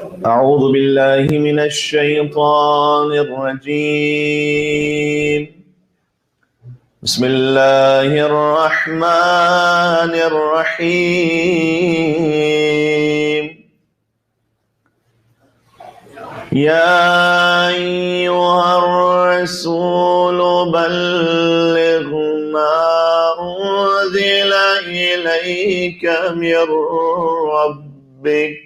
أعوذ بالله من الشيطان الرجيم. بسم الله الرحمن الرحيم. يا أيها الرسول بلغ ما أنزل إليك من ربك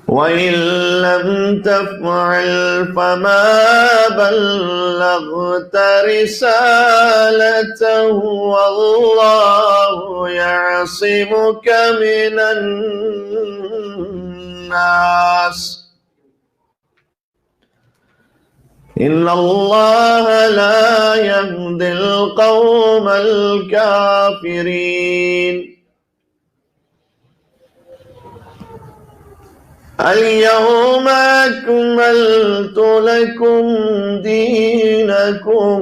وإن لم تفعل فما بلغت رسالته والله يعصمك من الناس إن الله لا يهدي القوم الكافرين. اليوم أكملت لكم دينكم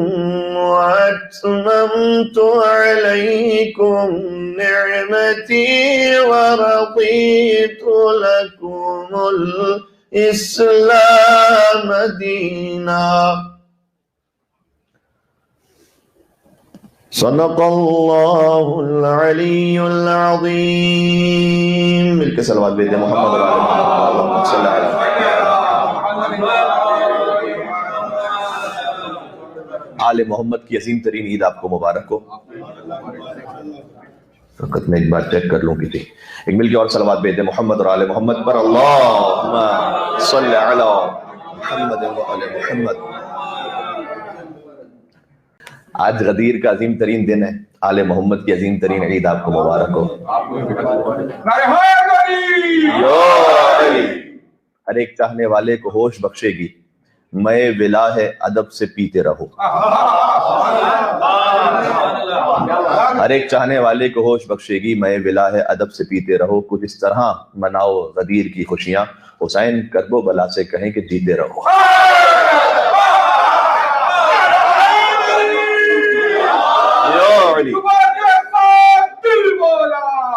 وأتممت عليكم نعمتي ورضيت لكم الإسلام دينا. صدق اللہ العلی العظیم. مل کے صلوات بھیجیں محمد و آل محمد صلی اللہ علیہ وسلم. آل محمد کی عظیم ترین عید آپ کو مبارک ہو. فقط میں ایک بار چیک کر لوں کسی ایک مل کے اور صلوات بھیجیں محمد اور آل محمد پر. اللہم صلی علی محمد و آل محمد. آج غدیر کا عظیم ترین دن ہے. آل محمد کی عظیم ترین عید آپ کو مبارک ہو. ہر ایک چاہنے والے کو ہوش بخشے گی میں ولا ہے ادب سے پیتے رہو. ہر ایک چاہنے والے کو ہوش بخشے گی میں ولا ہے ادب سے پیتے رہو. کچھ اس طرح مناؤ غدیر کی خوشیاں حسین کرب و بلا سے کہیں کہ جیتے رہو.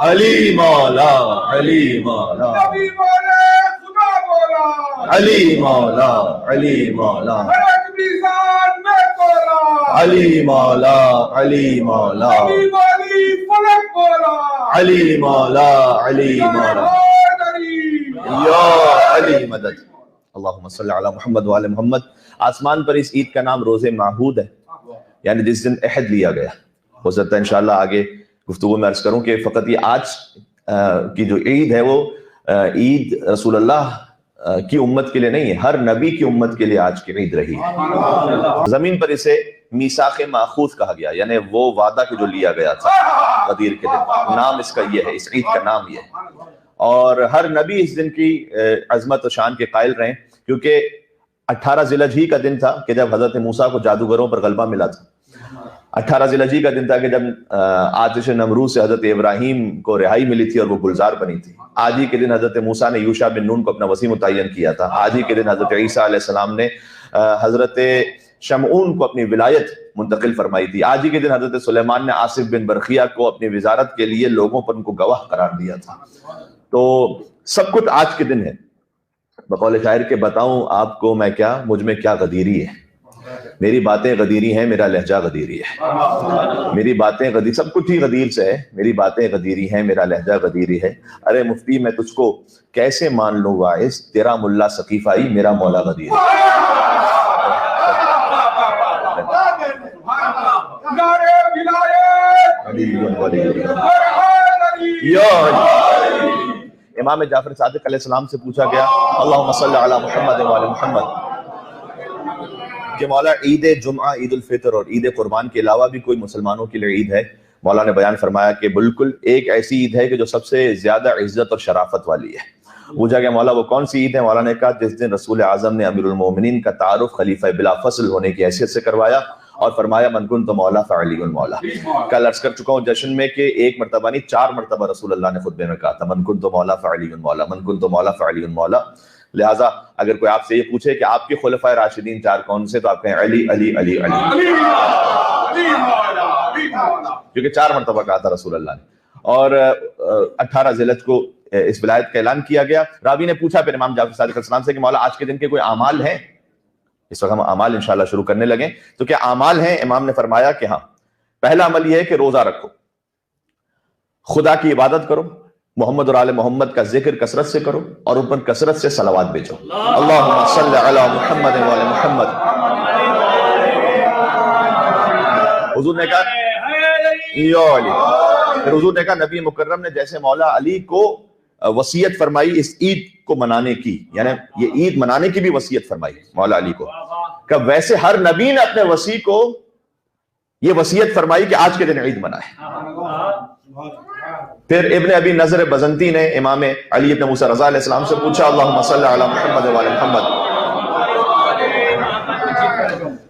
علی مولا علی مولا علی مولا علی مولا علی مولا علی مولا علی مولا علی مولا یا علی مدد. اللہم صلی علی محمد و آل محمد. آسمان پر اس عید کا نام روز معہود ہے، یعنی جس دن عہد لیا گیا. ہو سکتا ہے انشاءاللہ آگے گفتگو میں عرض کروں کہ فقط یہ آج کی جو عید ہے وہ عید رسول اللہ کی امت کے لیے نہیں ہے، ہر نبی کی امت کے لیے آج کی عید رہی ہے. زمین پر اسے میثاق ماخوذ کہا گیا، یعنی وہ وعدہ کہ جو لیا گیا تھا غدیر کے دن. نام اس کا یہ ہے، اس عید کا نام یہ ہے. اور ہر نبی اس دن کی عظمت و شان کے قائل رہے، کیونکہ 18 ذی الحجہ کا دن تھا کہ جب حضرت موسیٰ کو جادوگروں پر غلبہ ملا تھا. 18 ذی الحجہ کا دن تھا کہ جب آتش نمرود سے حضرت ابراہیم کو رہائی ملی تھی اور وہ گلزار بنی تھی. آج ہی کے دن حضرت موسیٰ نے یوشع بن نون کو اپنا وصی متعین کیا تھا. آج ہی کے دن حضرت عیسیٰ علیہ السلام نے حضرت شمعون کو اپنی ولایت منتقل فرمائی تھی. آج ہی کے دن حضرت سلیمان نے آصف بن برقیہ کو اپنی وزارت کے لیے لوگوں پر ان کو گواہ قرار دیا تھا. تو سب کچھ آج کے دن ہے. بقول شاعر کے بتاؤں آپ کو میں کیا، مجھ میں کیا غدیری ہے. میری باتیں غدیری ہیں، میرا لہجہ غدیری ہے. میری باتیں غدیر، سب کچھ ہی غدیر سے ہے. میری باتیں غدیری ہیں، میرا لہجہ غدیری ہے. ارے مفتی میں تجھ کو کیسے مان لوں واعظ، تیرا ملا ثقیفائی میرا مولا غدیر ہے. امام جعفر صادق علیہ السلام سے پوچھا گیا اللہم صلی علی محمد و آل محمد کہ مولا عید جمعہ، عید الفطر اور عید قربان کے علاوہ بھی کوئی مسلمانوں کے لیے عید ہے؟ مولا نے بیان فرمایا کہ بالکل ایک ایسی عید ہے کہ جو سب سے زیادہ عزت اور شرافت والی ہے. پوچھا گیا مولا وہ کون سی عید ہے؟ مولا نے کہا جس دن رسول اعظم نے امیر المومنین کا تعارف خلیفہ بلا فصل ہونے کی حیثیت سے کروایا اور فرمایا من کنت مولا فعلی مولا. کل عرض کر چکا ہوں جشن میں کہ ایک مرتبہ نہیں 4 مرتبہ رسول اللہ نے خطبے میں کہا تھا من کنت مولا فعلی مولا، من کنت مولا فعلی مولا. لہٰذا اگر کوئی آپ سے یہ پوچھے کہ آپ کے خلفائے راشدین 4 کون سے، تو آپ کہیں علی علی علی علی، کیونکہ 4 مرتبہ کہا تھا رسول اللہ نے. اور 18 ذیلحج کو اس ولایت کا اعلان کیا گیا۔ راوی نے پوچھا پھر امام جعفر صادق علیہ السلام سے کہ مولا آج کے دن کے کوئی اعمال ہیں؟ اس وقت ہم اعمال انشاءاللہ شروع کرنے لگیں، تو کیا اعمال ہیں؟ امام نے فرمایا کہ ہاں، پہلا عمل یہ ہے کہ روزہ رکھو، خدا کی عبادت کرو، محمد اور آل محمد کا ذکر کثرت سے کرو، اور ان پر کثرت سے صلوات بھیجو۔ اللہم صلی علی محمد و آل محمد۔ حضور نے کہا پھر حضور نے کہا نبی مکرم نے جیسے مولا علی کو وصیت فرمائی اس عید کو منانے کی، یعنی یہ عید منانے کی بھی وصیت فرمائی مولا علی کو، کہ ویسے ہر نبی نے اپنے وصی کو یہ وصیت فرمائی کہ آج کے دن عید منائے۔ پھر ابن ابی نضر بزنتی نے امام علی ابن موسیٰ رضا علیہ السلام سے پوچھا اللہم صلی علی محمد و آل محمد،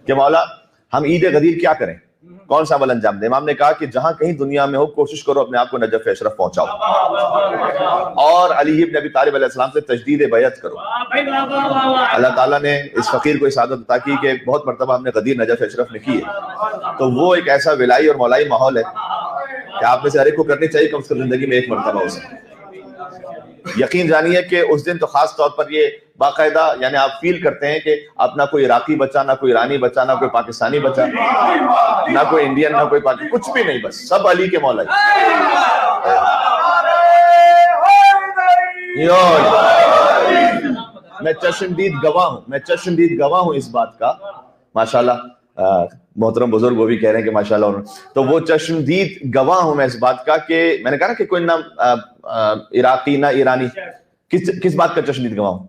کہ مولا ہم عید غدیر کیا کریں، کون سا عمل انجام دیں؟ امام نے کہا کہ جہاں کہیں دنیا میں ہو کوشش کرو اپنے آپ کو نجف اشرف پہنچاؤ، اور علی ابن ابی طالب علیہ السلام سے تجدید بیعت کرو۔ اللہ تعالیٰ نے اس فقیر کو سعادت عطا کی کہ بہت مرتبہ ہم نے غدیر نجف اشرف میں کی ہے، تو وہ ایک ایسا ولائی اور مولائی ماحول ہے کہ آپ میں سے ہر ایک کو کرنی چاہیے کم از کم زندگی میں ایک مرتبہ ہو سکے۔ یقین جانیے کہ اس دن تو خاص طور پر یہ باقاعدہ یعنی آپ فیل کرتے ہیں کہ اپنا کوئی عراقی بچہ، نہ کوئی ایرانی بچہ، نہ کوئی پاکستانی بچہ، نہ کوئی انڈین، نہ کوئی پاکستانی، کچھ بھی نہیں، بس سب علی کے مولا۔ میں چشمدید گواہ ہوں اس بات کا، ماشاءاللہ محترم بزرگ وہ بھی کہہ رہے ہیں کہ ماشاءاللہ، تو وہ چشمدید گواہ ہوں میں اس بات کا کہ میں نے کہا نا کہ کوئی نہ عراقی نہ ایرانی، کس بات کا چشمدید گواہ ہوں؟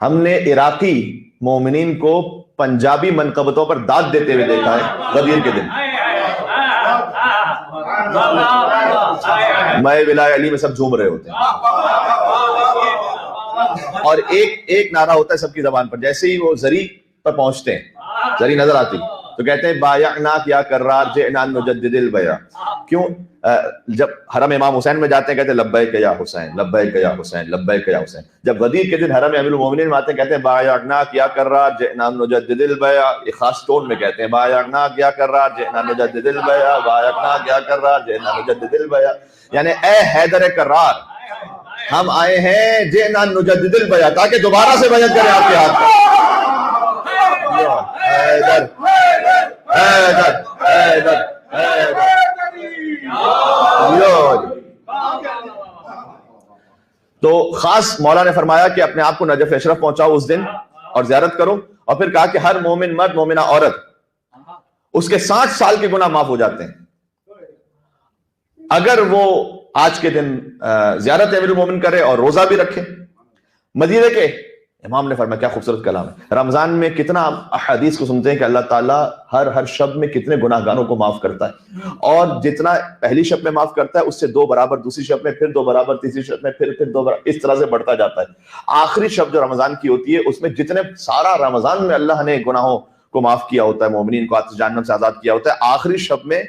ہم نے عراقی مومنین کو پنجابی منقبتوں پر داد دیتے ہوئے دیکھا ہے غدیر کے دن۔ میں ولایت علی میں سب جھوم رہے ہوتے ہیں، اور ایک نعرہ ہوتا ہے سب کی زبان پر، جیسے ہی وہ زری پر پہنچتے ہیں، زری نظر آتی تو کہتے ہیں بایعناک یا کرار جئنا نجدد البیع۔ کیوں؟ جب حرم امام حسین میں جاتے ہیں کہتے ہیں لبیک یا حسین، لبیک یا حسین، لبیک یا حسین۔ جب غدیر کے دن حرم امیر المومنین میں آتے ہیں کہتے ہیں بایعناک یا کرار جئنا نجدد البیع، ایک خاص ٹون میں کہتے ہیں بایعناک یا کرار جئنا نجدد البیع، بایعناک یا کرار جئنا نجدد البیع، یعنی اے حیدر کرار ہم آئے ہیں جئنا نجدد البیع، تاکہ دوبارہ سے بیعت کریں آپ کے ہاتھ میں۔ حیدر حیدر حیدر حیدر۔ تو خاص مولا نے فرمایا کہ اپنے آپ کو نجف اشرف پہنچاؤ اس دن اور زیارت کرو، اور پھر کہا کہ ہر مومن مرد مومنہ عورت اس کے 60 سال کے گناہ معاف ہو جاتے ہیں اگر وہ آج کے دن زیارت امیر المومن کرے اور روزہ بھی رکھے۔ مدینے کے امام نے فرمایا، کیا خوبصورت کلام ہے، رمضان میں کتنا احادیث کو سنتے ہیں کہ اللہ تعالیٰ ہر شب میں کتنے گناہ گاروں کو معاف کرتا ہے، اور جتنا پہلی شب میں معاف کرتا ہے اس سے 2 برابر دوسری شب میں، پھر 2 برابر تیسری شب میں، پھر 2 برابر، اس طرح سے بڑھتا جاتا ہے۔ آخری شب جو رمضان کی ہوتی ہے اس میں جتنے سارا رمضان میں اللہ نے گناہوں کو معاف کیا ہوتا ہے، مومنین کو آتش جہنم سے آزاد کیا ہوتا ہے، آخری شب میں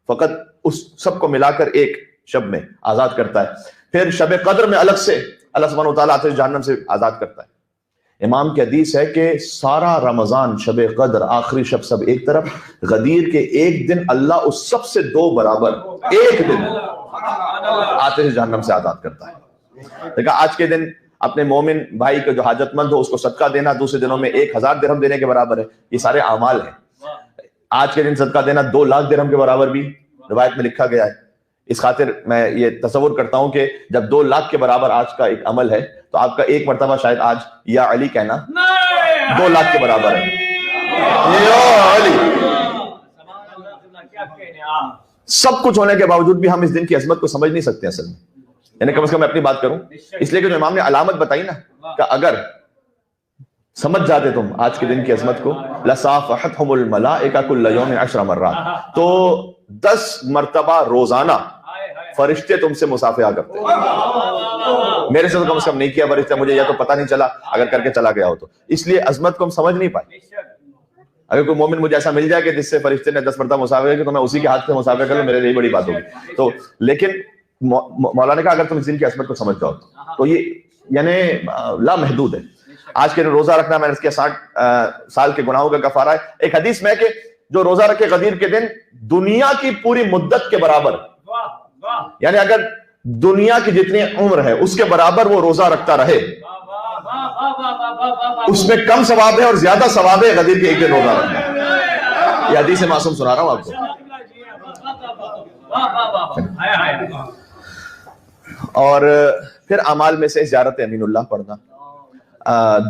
فقط اس سب کو ملا کر ایک شب میں آزاد کرتا ہے، پھر شب قدر میں الگ سے اللہ سبحانہ وتعالیٰ آتش جہنم سے آزاد کرتا ہے۔ امام کی حدیث ہے کہ سارا رمضان، شب قدر، آخری شب سب ایک طرف، غدیر کے ایک دن اللہ اس سب سے 2 برابر ایک دن آتش جہنم سے آزاد کرتا ہے۔ دیکھا آج کے دن اپنے مومن بھائی کو جو حاجت مند ہو اس کو صدقہ دینا دوسرے دنوں میں 1000 درہم دینے کے برابر ہے، یہ سارے اعمال ہیں۔ آج کے دن صدقہ دینا 2 لاکھ درہم کے برابر بھی روایت میں لکھا گیا ہے۔ اس خاطر میں یہ تصور کرتا ہوں کہ جب 2 لاکھ کے برابر آج کا ایک عمل ہے تو آپ کا ایک مرتبہ شاید آج یا علی کہنا 2 لاکھ کے برابر ہے۔ یا علی، سب کچھ ہونے کے باوجود بھی ہم اس دن کی عظمت کو سمجھ نہیں سکتے اصل میں، یعنی کم از کم میں اپنی بات کروں، اس لیے کہ جو امام نے علامت بتائی نا کہ اگر سمجھ جاتے تم آج کے دن کی عظمت کو، لَصَافَحَتْهُمُ الْمَلَائِكَةُ كُلَّ يَوْمٍ 10 مرات، تو 10 مرتبہ روزانہ فرشتے تم سے مصافحہ کرتے ہیں۔ میرے سے تو کم از کم نہیں کیا فرشتہ، مجھے یا تو پتہ نہیں چلا، اگر کر کے چلا گیا ہو تو، اس لیے عظمت کو ہم سمجھ نہیں پائے۔ اگر کوئی مومن مجھے ایسا مل جائے کہ جس سے فرشتے نے 10 مرتبہ مصافحہ کیا تو میں اسی کے ہاتھ سے مصافحہ کر لوں، میرے لیے بڑی بات ہوگی۔ تو لیکن مولانا نے کہا اگر تم اس دن کی عظمت کو سمجھ جاؤ تو یہ یعنی لامحدود ہے۔ آج کے دن روزہ رکھنا، میں نے اس کے 60 سال کے گناہوں کا کفارہ ہے۔ ایک حدیث میں کہ جو روزہ رکھے غدیر کے دن دنیا کی پوری مدت کے برابر یعنی اگر دنیا کی جتنی عمر ہے اس کے برابر وہ روزہ رکھتا رہے، اس میں کم ثواب ہے اور زیادہ ثواب ہے غدیر کے ایک دن روزہ رکھنا۔ یہ حدیث معصوم سنا رہا ہوں آپ کو۔ اور پھر اعمال میں سے زیارت امین اللہ پڑھنا،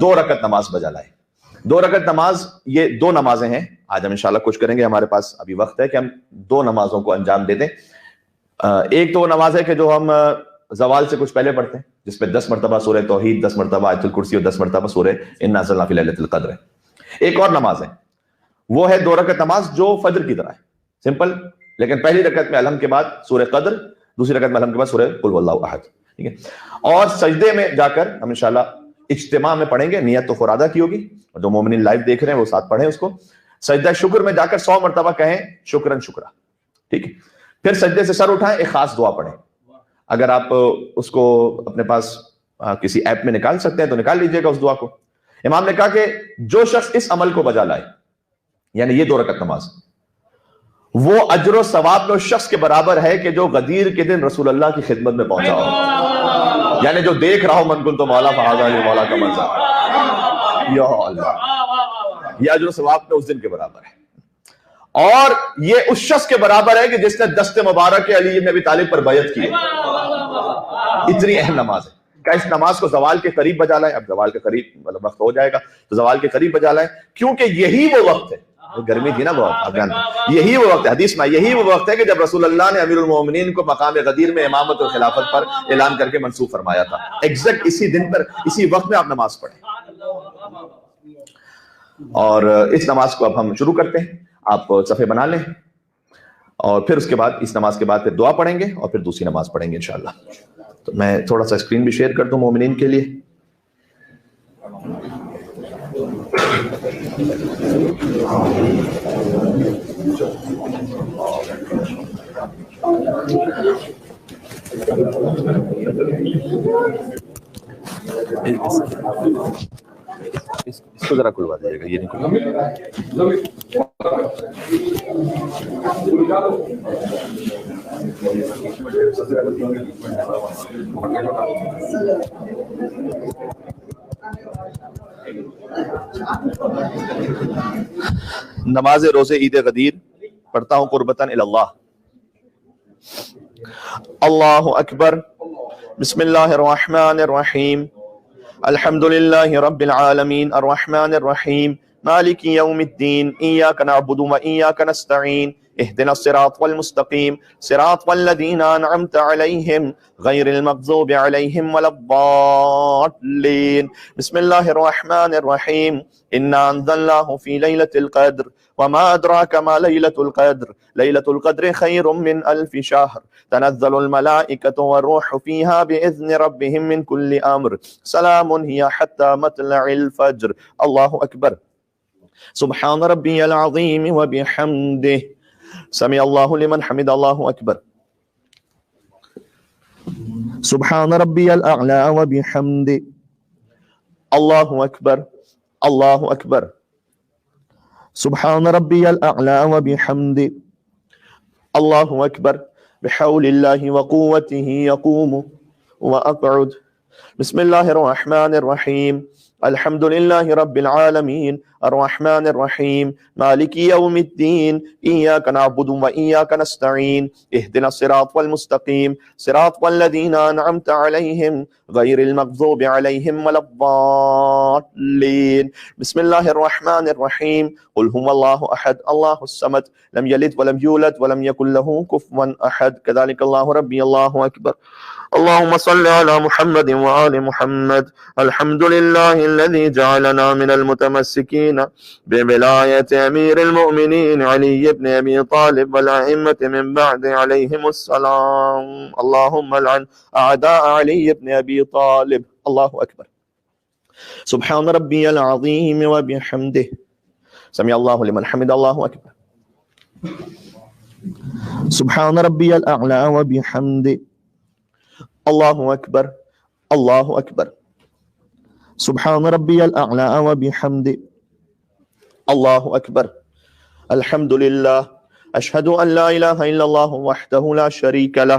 2 رکعت نماز بجا لائے۔ 2 رکعت نماز، یہ 2 نمازیں ہیں، آج ہم انشاءاللہ کچھ کریں گے، ہمارے پاس ابھی وقت ہے کہ ہم 2 نمازوں کو انجام دے دیں۔ ایک تو وہ نماز ہے کہ جو ہم زوال سے کچھ پہلے پڑھتے ہیں، جس پہ 10 مرتبہ سورہ توحید، 10 مرتبہ آیت الکرسی اور 10 مرتبہ سورہ انا انزلنا فی لیلۃ القدر ہے۔ ایک اور نماز ہے، وہ ہے 2 رکعت نماز جو فجر کی طرح ہے، سمپل، لیکن پہلی رکعت میں الحمد کے بعد سورہ قدر، دوسری رکعت میں الحمد کے بعد سورہ قل واللہ احد، ٹھیک ہے۔ اور سجدے میں جا کر ہم انشاءاللہ اجتماع میں پڑھیں گے، نیت تو فرادہ کی ہوگی، اور جو مومنین لائیو دیکھ رہے ہیں وہ ساتھ پڑھیں اس کو۔ سجدہ شکر میں جا کر 100 مرتبہ کہیں شکرن شکرا، ٹھیک ہے۔ پھر سجدے سے سر اٹھائیں، ایک خاص دعا پڑھیں، اگر آپ اس کو اپنے پاس کسی ایپ میں نکال سکتے ہیں تو نکال لیجئے گا اس دعا کو۔ امام نے کہا کہ جو شخص اس عمل کو بجا لائے، یعنی یہ 2 رکعت نماز، وہ اجر و ثواب میں اس شخص کے برابر ہے کہ جو غدیر کے دن رسول اللہ کی خدمت میں پہنچا ہو، یعنی جو دیکھ رہا ہو من کنت مولا فہذا لی مولا کا منظر، یا اللہ، یہ اجر و ثواب میں اس دن کے برابر ہے۔ اور یہ اس شخص کے برابر ہے کہ جس نے دست مبارک علی بن ابی طالب پر بیعت کی۔ اتنی اہم نماز ہے کہ اس نماز کو زوال کے قریب بجا لائیں۔ اب زوال کے قریب مطلب وقت ہو جائے گا تو زوال کے قریب بجا لائیں، کیونکہ یہی وہ وقت ہے، گرمی تھی نا بہت، یہی وہ وقت ہے، حدیث میں یہی وہ وقت ہے کہ جب رسول اللہ نے امیر المومنین کو مقام غدیر میں امامت اور خلافت پر اعلان کر کے منصوب فرمایا تھا۔ ایگزیکٹ اسی دن پر، اسی وقت میں آپ نماز پڑھیں۔ اور اس نماز کو اب ہم شروع کرتے ہیں، آپ صفحے بنا لیں، اور پھر اس کے بعد اس نماز کے بعد پھر دعا پڑھیں گے اور پھر دوسری نماز پڑھیں گے انشاءاللہ۔ تو میں تھوڑا سا اسکرین بھی شیئر کر دوں مومنین کے لیے۔ اس کو ذرا کھلوا دیجیے گا، یہ نہیں کھلوا۔ نماز روزے عید غدیر پڑھتا ہوں قربتاً الی اللہ۔ اللہ اکبر، بسم اللہ الرحمن الرحیم، الحمد للہ رب العالمین الرحمن الرحیم مالک یوم الدین ایاک نعبد و ایاک نستعین اهدنا الصراط والمستقیم صراط الذین انعمت علیہم غیر المغضوب علیہم ولا الضالین۔ بسم اللہ الرحمن الرحیم، انا انزلناہ فی لیلۃ القدر وما ادراک ما لیلۃ القدر لیلۃ القدر خیر من الف شہر تنزل الملائکۃ والروح فیہا باذن ربہم من کل امر سلام ہی حتی مطلع الفجر۔ اللہ اکبر، سبحان ربی العظیم وبحمدہ، سمع اللہ لمن حمد، اللہ اکبر، سبحان ربی الاعلی وبحمدہ، اللہ اکبر، اللہ اکبر، سبحان ربی الاعلی وبحمدہ، اللہ اکبر، بحول اللہ وقوتہ یقوم واقعد۔ بسم اللہ الرحمن الرحیم، الحمد للہ رب العالمین الرحمن الرحیم مالک یوم الدین ایاک نعبد و ایاک نستعین اهدنا الصراط والمستقیم صراط الذین انعمت علیہم غیر المغضوب علیہم ولا الضالین۔ بسم اللہ الرحمن الرحیم، قل هو اللہ احد اللہ الصمد لم یلد ولم یولد ولم یکن له کفوا احد، کذلک اللہ ربی، اللہ اکبر۔ اللهم صل على محمد وآل محمد، الحمد لله الذي جعلنا من المتمسكين بولاية أمير المؤمنين علي بن أبي طالب والأئمة من بعد عليهم السلام، اللهم لعن أعداء علي بن أبي طالب۔ الله أكبر، سبحان ربي العظيم وبحمده، سمع الله لمن حمد، الله أكبر، سبحان ربي الأعلى وبحمده، اللہ اکبر، اللہ اکبر، سبحان ربی الاعلی وبحمدہ، اللہ اکبر، الحمد للہ، اشہد ان لا الہ الا اللہ وحدہ لا شریک لہ،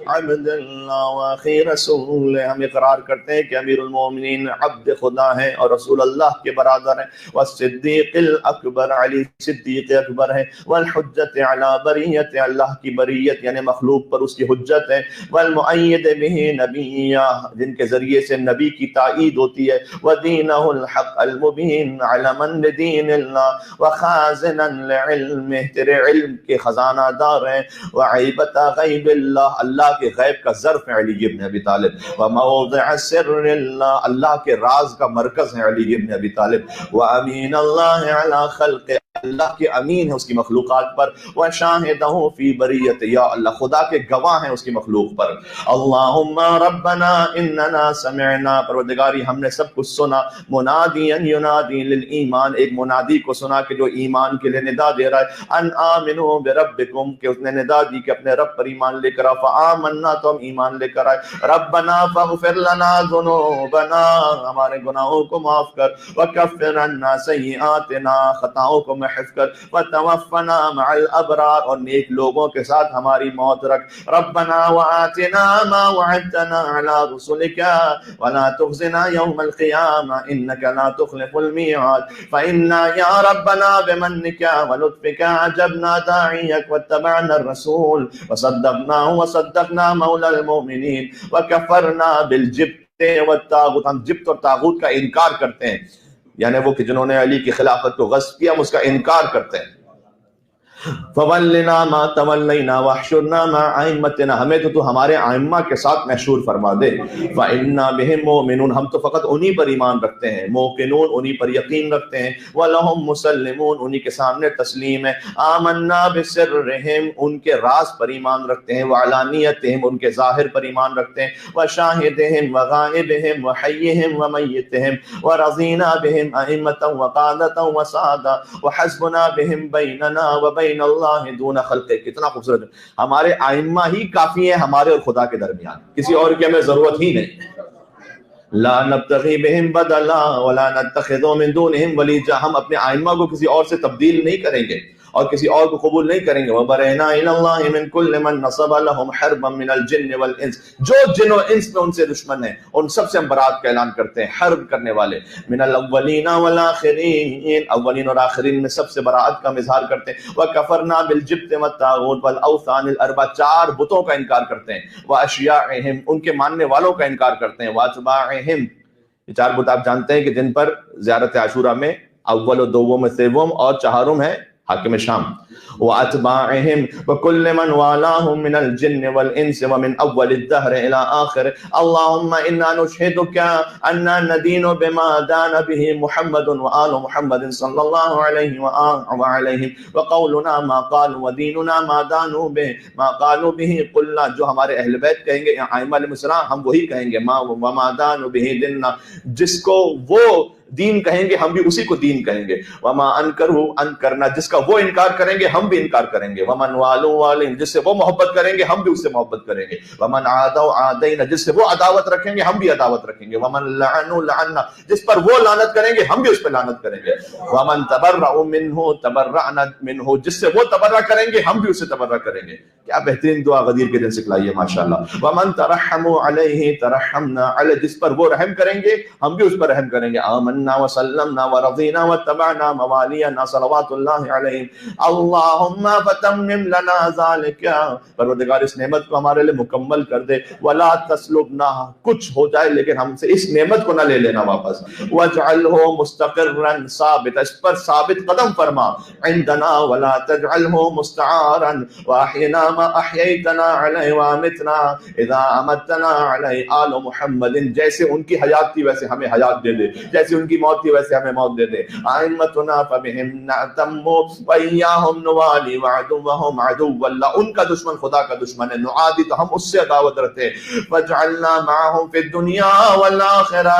عبد اللہ وأخي رسول، ہم اقرار کرتے ہیں کہ امیر المومنین عبد خدا ہیں اور رسول اللہ کے برادر ہیں، والصدیق الاکبر، علی صدیق اکبر ہے، والحجت علی بریت، اللہ کی بریت یعنی مخلوق پر اس کی حجت ہے، والمؤید بہ نبیہ، جن کے ذریعے سے نبی کی تائید ہوتی ہے، ودینہ الحق المبین علما لدین اللہ وخازنا لعلمہ، تیرے علم کے خزانہ دار ہیں، وعیبت غیب اللہ، اللہ کے غیب کا ظرف ہے علی ابن ابی طالب، وموضع سر اللہ، اللہ کے راز کا مرکز ہے علی ابن ابی طالب، وامین اللہ علی خلق، اللہ کے امین ہے اس کی مخلوقات پر، وشاہدہ فی بریت، یا اللہ خدا کے گواہ ہیں اس کی مخلوق پر، اللہم ربنا اننا سمعنا، پروردگاری ہم نے سب کچھ سنا، منادیا ینادی للایمان، ایک منادی کو سنا کہ جو ایمان کے لیے ندا دے رہا ہے، ان آمنوا بربکم، کہ اس نے ندا دی کہ اپنے رب پر ایمان لے کر آؤ، فآمنا، تو ہم ایمان لے کر آئے، ربنا فاغفر لنا ذنوبنا، ہمارے گناہوں کو معاف کر، وکفر عنا سیئاتنا، خطاؤں کو محف کر، وتوفنا مع الابرار، اور نیک لوگوں کے ساتھ ہماری موت رکھ، ربنا وآتنا ما وعدتنا على رسلك ولا تخزنا يوم القيامة إنك لا تخلف الميعاد، فإنا يا ربنا بمنك ولطفك عجبنا داعيك واتبعنا الرسول وصدقنا مولى المؤمنين وكفرنا بالجبت والطاغوت، ہم جبت اور طاغوت کا انکار کرتے ہیں، یعنی وہ کہ جنہوں نے علی کی خلافت کو غصب کیا ہم اس کا انکار کرتے ہیں، فولنا ما تولینا واحشرنا مع ائمتنا، ہمیں تو ہمارے ائمہ کے ساتھ محشور فرما دے، فإنا بهم مؤمنون، ہم تو فقط انہی پر ایمان رکھتے ہیں، موقنون انہی پر یقین رکھتے ہیں، ولہم مسلمون انہی کے سامنے تسلیم ہے، آمنا بسرہم ان کے راز پر ایمان رکھتے ہیں، وعلانیتہم ان کے ظاہر پر ایمان رکھتے ہیں، وشاہدہم وغائبہم وحیہم ومیتہم، ورضینا بہم ائمة وقادة وسادة وحسبنا بہم بیننا وبین اللہ دون خلقے، کتنا خوبصورت ہے، ہمارے ائمہ ہی کافی ہیں ہمارے اور خدا کے درمیان، کسی اور کی ہمیں ضرورت ہی نہیں، لا نبتغی بہم بدلا ولا نتخذ من دونہم ولیجا، ہم اپنے ائمہ کو کسی اور سے تبدیل نہیں کریں گے اور کسی اور کو قبول نہیں کریں گے، وبرئنا الی اللہ من کل من نصب لهم حربا من الجن والانس، جو جن و انس میں ان سے دشمن ہیں ان سب سے ہم برات کا اعلان کرتے ہیں، حرب کرنے والے، من الاولین والآخرین، اولین اور آخرین میں سب سے برات کا اظہار کرتے ہیں، وکفرنا بالجبت والطاغوت والاوثان الاربع، چار بتوں کا انکار کرتے ہیں، واشیاعہم ان کے ماننے والوں کا انکار کرتے ہیں، واتباعہم، یہ چار بت آپ جانتے ہیں کہ جن پر زیارت عاشورہ میں اول و دوم و سوم اور چہارم ہے حاکم شام، واتباعہم وکل من والاہم من الجن والانس ومن اول الدہر الى آخر، اللہم انا نشہدک انا ندین بما دان به محمد وآل محمد صلی اللہ علیہ وآلہ وقولنا ما قالوا ودیننا ما دانوا به ما قالوا به قلنا، جو ہمارے اہل بیت کہیں گے ائمہ علیہ السلام ہم وہی کہیں گے، ما وما دانوا به دیننا، جس کو وہ دین کہیں گے ہم بھی اسی کو دین کہیں گے، وما انکرہ انکرنا، جس کا وہ انکار کریں گے ہم بھی انکار کریں گے، ومن والو والین، جس سے وہ محبت کریں گے ہم بھی اس سے محبت کریں گے، ومن عادوا عادینا، جس سے وہ عداوت رکھیں گے ہم بھی عداوت رکھیں گے، ومن لعنوا لعنا، جس پر وہ لعنت کریں گے ہم بھی اس پہ لعنت کریں گے، ومن تبرأوا منہ تبرأنا منہ، جس سے وہ تبرہ کریں گے ہم بھی اس سے تبرہ کریں گے، کیا بہترین دعا غدیر کے دن سکھلائیے ماشاءاللہ، ومن ترحموا علیہ ترحمنا علیہ، جس پر وہ رحم کریں گے ہم بھی اس پر رحم کریں گے، آمنا وسلمنا ورضینا واتبعنا موالینا صلوات اللہ علیہم، اللہم فتمم لنا ذالک، پروردگار اس نعمت کو ہمارے لئے مکمل کر دے، ولا تسلبنا، کچھ ہو جائے لیکن ہم سے اس نعمت کو نہ لے لینا واپس، واجعلہ مستقرا ثابتا، اس پر ثابت قدم فرما، عندنا ولا تجعلہ مستعارا، واحینا ما احییتنا علیہ وامتنا اذا امتنا علیہ، آل محمد، جیسے ان کی حیات تھی ویسے ہمیں حیات دے دے، جیسے ان کی موت تھی ویسے ہمیں موت دے دے، ائمتنا فبہم نعتم وإیاہم نوالی وعدوہم عدو اللہ، ان کا دشمن خدا کا دشمن ہے، نعادی تو ہم اس سے عداوت رکھتے ہیں، فاجعلنا معہم فی الدنیا والآخرہ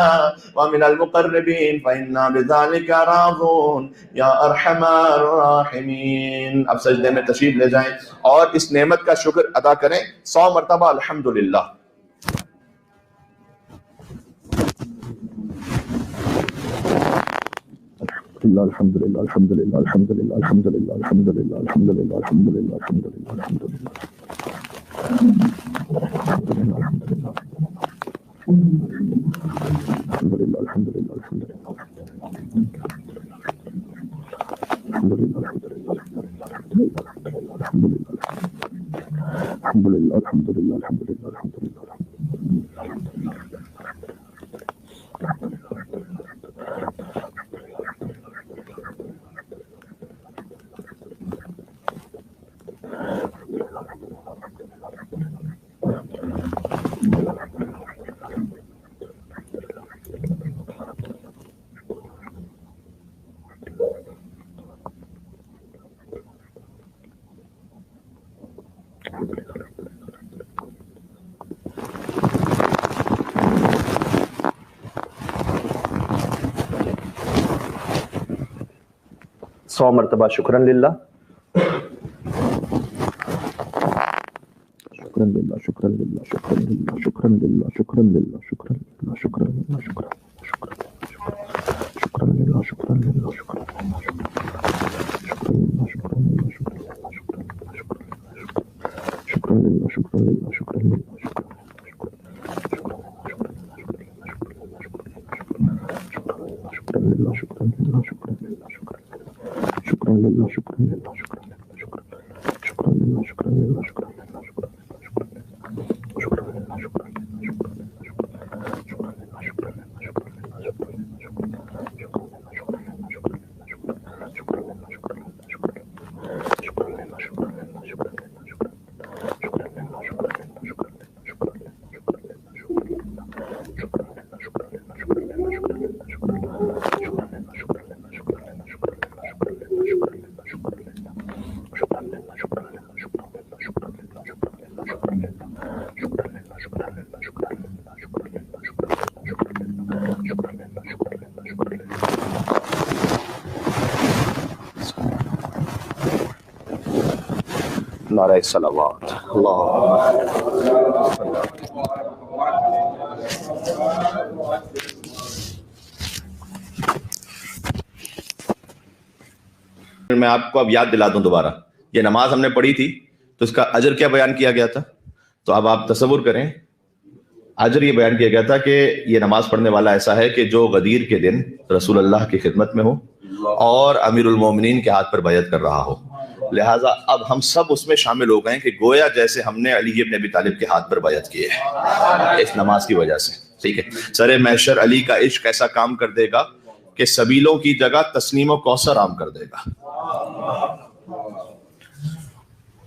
ومن المقربین فإنا بذالک راضون یا ارحم الراحمین۔ اب سجدے میں تشریف لے جائیں اور اس نعمت کا شکر ادا کریں 100 مرتبہ الحمدللہ۔ الحمدللہ الحمدللہ الحمدللہ الحمدللہ الحمدللہ الحمدللہ الحمدللہ الحمدللہ الحمدللہ الحمدللہ۔ سو مرتبہ شکرن للہ، شکرن للہ، شکرن للہ، شکرن للہ، شکرن للہ، شکرن للہ، شکرن للہ، شکرن للہ، شکرن للہ، شکرن للہ، شکرن نعرہ صلوات اللہ۔ میں آپ کو اب یاد دلا دوں دوبارہ، یہ نماز ہم نے پڑھی تھی تو اس کا اجر کیا بیان کیا گیا تھا؟ تو اب آپ تصور کریں، اجر یہ بیان کیا گیا تھا کہ یہ نماز پڑھنے والا ایسا ہے کہ جو غدیر کے دن رسول اللہ کی خدمت میں ہو اور امیر المومنین کے ہاتھ پر بیعت کر رہا ہو، لہٰذا اب ہم سب اس میں شامل ہو گئے کہ گویا جیسے ہم نے علی ابن ابی طالب کے ہاتھ پر بیعت کی ہے اس نماز کی وجہ سے، ٹھیک ہے۔ سر محشر علی کا عشق ایسا کام کر دے گا کہ سبیلوں کی جگہ تسنیم و کوثر عام کر دے گا۔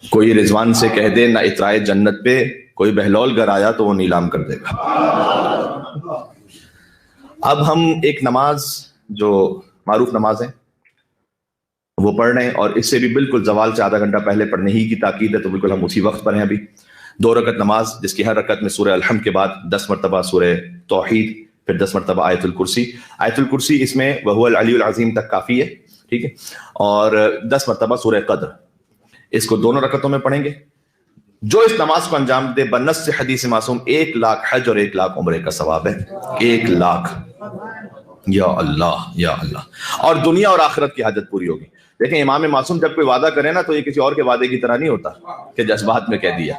کوئی رضوان سے کہہ دے نہ اطرائے جنت پہ، کوئی بہلول گر آیا تو وہ نیلام کر دے گا۔ اب ہم ایک نماز جو معروف نماز ہے وہ پڑھ رہے ہیں، اور اس سے بھی بالکل زوال سے آدھا گھنٹہ پہلے پڑھنے ہی کی تاکید ہے، تو بالکل ہم اسی وقت پر ہیں ابھی۔ 2 رکعت نماز جس کی ہر رکعت میں سورہ الحمد کے بعد 10 مرتبہ سورہ توحید، پھر 10 مرتبہ آیت الکرسی۔ آیت الکرسی اس میں وہو العلی العظیم تک کافی ہے، ٹھیک ہے، اور 10 مرتبہ سورہ قدر، اس کو دونوں رکعتوں میں پڑھیں گے۔ جو اس نماز کو انجام دے بنص حدیث معصوم 1 لاکھ حج اور 1 لاکھ عمرے کا ثواب ہے۔ 1 لاکھ، یا اللہ یا اللہ، اور دنیا اور آخرت کی حاجت پوری ہوگی۔ دیکھیں امام معصوم جب کوئی وعدہ کرے نا تو یہ کسی اور کے وعدے کی طرح نہیں ہوتا کہ جذبات میں کہہ دیا،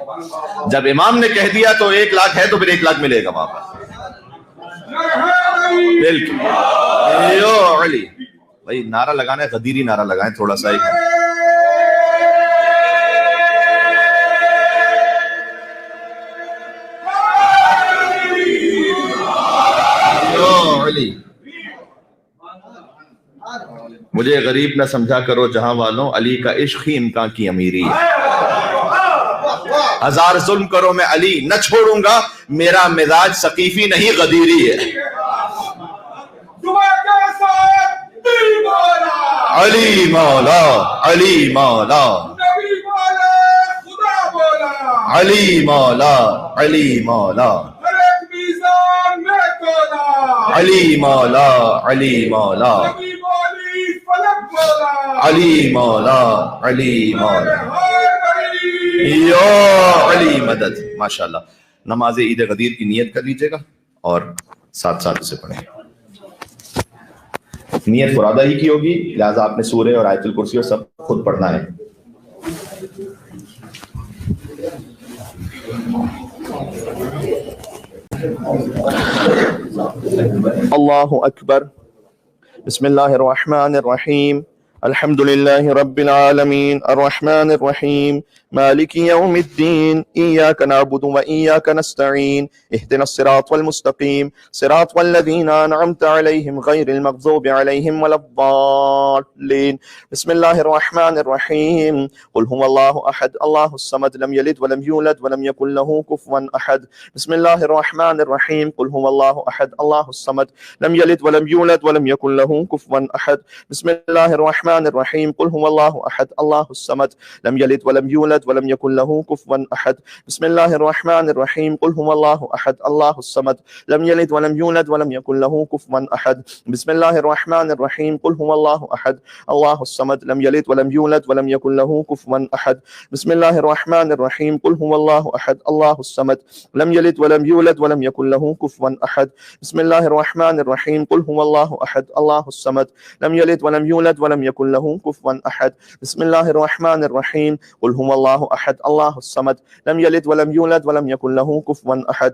جب امام نے کہہ دیا تو 1 لاکھ ہے تو پھر 1 لاکھ ملے گا وہاں پر۔ بالکل علی بھائی، نعرہ لگانا ہے، غدیری نعرہ لگائیں تھوڑا سا ایک۔ علی مجھے غریب نہ سمجھا کرو جہاں والوں، علی کا عشق ہی امکان کی امیری ہے۔ 1000 ظلم کرو میں علی نہ چھوڑوں گا، میرا مزاج ثقیفی نہیں غدیری ہے۔ علی مولا، علی مولا، علی مولا، علی مولا، علی مولا، علی مولا، علی مولا، علی مولا، یا علی مدد۔ ماشاءاللہ، نماز عید غدیر کی نیت کر لیجئے گا اور ساتھ ساتھ اسے پڑھیں۔ نیت فرادہ ہی کی ہوگی، لہذا آپ نے سورہ اور آیت الکرسی اور سب خود پڑھنا ہے۔ الله أكبر. بسم الله الرحمن الرحيم. الحمد لله رب العالمين الرحمن الرحيم مالك يوم الدين إياك نعبد وإياك نستعين اهدنا الصراط المستقيم صراط الذين أنعمت عليهم غير المغضوب عليهم ولا الضالين. بسم الله الرحمن الرحيم. قل هو الله أحد الله الصمد لم يلد ولم يولد ولم يكن له كفوا أحد. بسم الله الرحمن الرحيم. قل هو الله أحد الله الصمد لم يلد ولم يولد ولم يكن له كفوا أحد. بسم الله الرحمن الرحيم. قل هو الله أحد الله الصمد لم يلد ولم يولد ولم يكن له كفوا أحد. بسم الله الرحمن الرحيم. قل هو الله أحد الله الصمد لم يلد ولم يولد ولم يكن له كفوا أحد. بسم الله الرحمن الرحيم. قل هو الله أحد الله الصمد لم يلد ولم يولد ولم يكن له كفوا أحد. بسم الله الرحمن الرحيم. قل هو الله أحد الله الصمد لم يلد ولم يولد ولم يكن له كفوا أحد. بسم الله الرحمن الرحيم. قل هو الله أحد الله الصمد لم يلد ولم يولد ولم يكن له كفوا أحد. بسم الله الرحمن الرحيم. قل هو الله أحد الله الصمد لم يلد ولم يولد ولم يكن له كفوا أحد.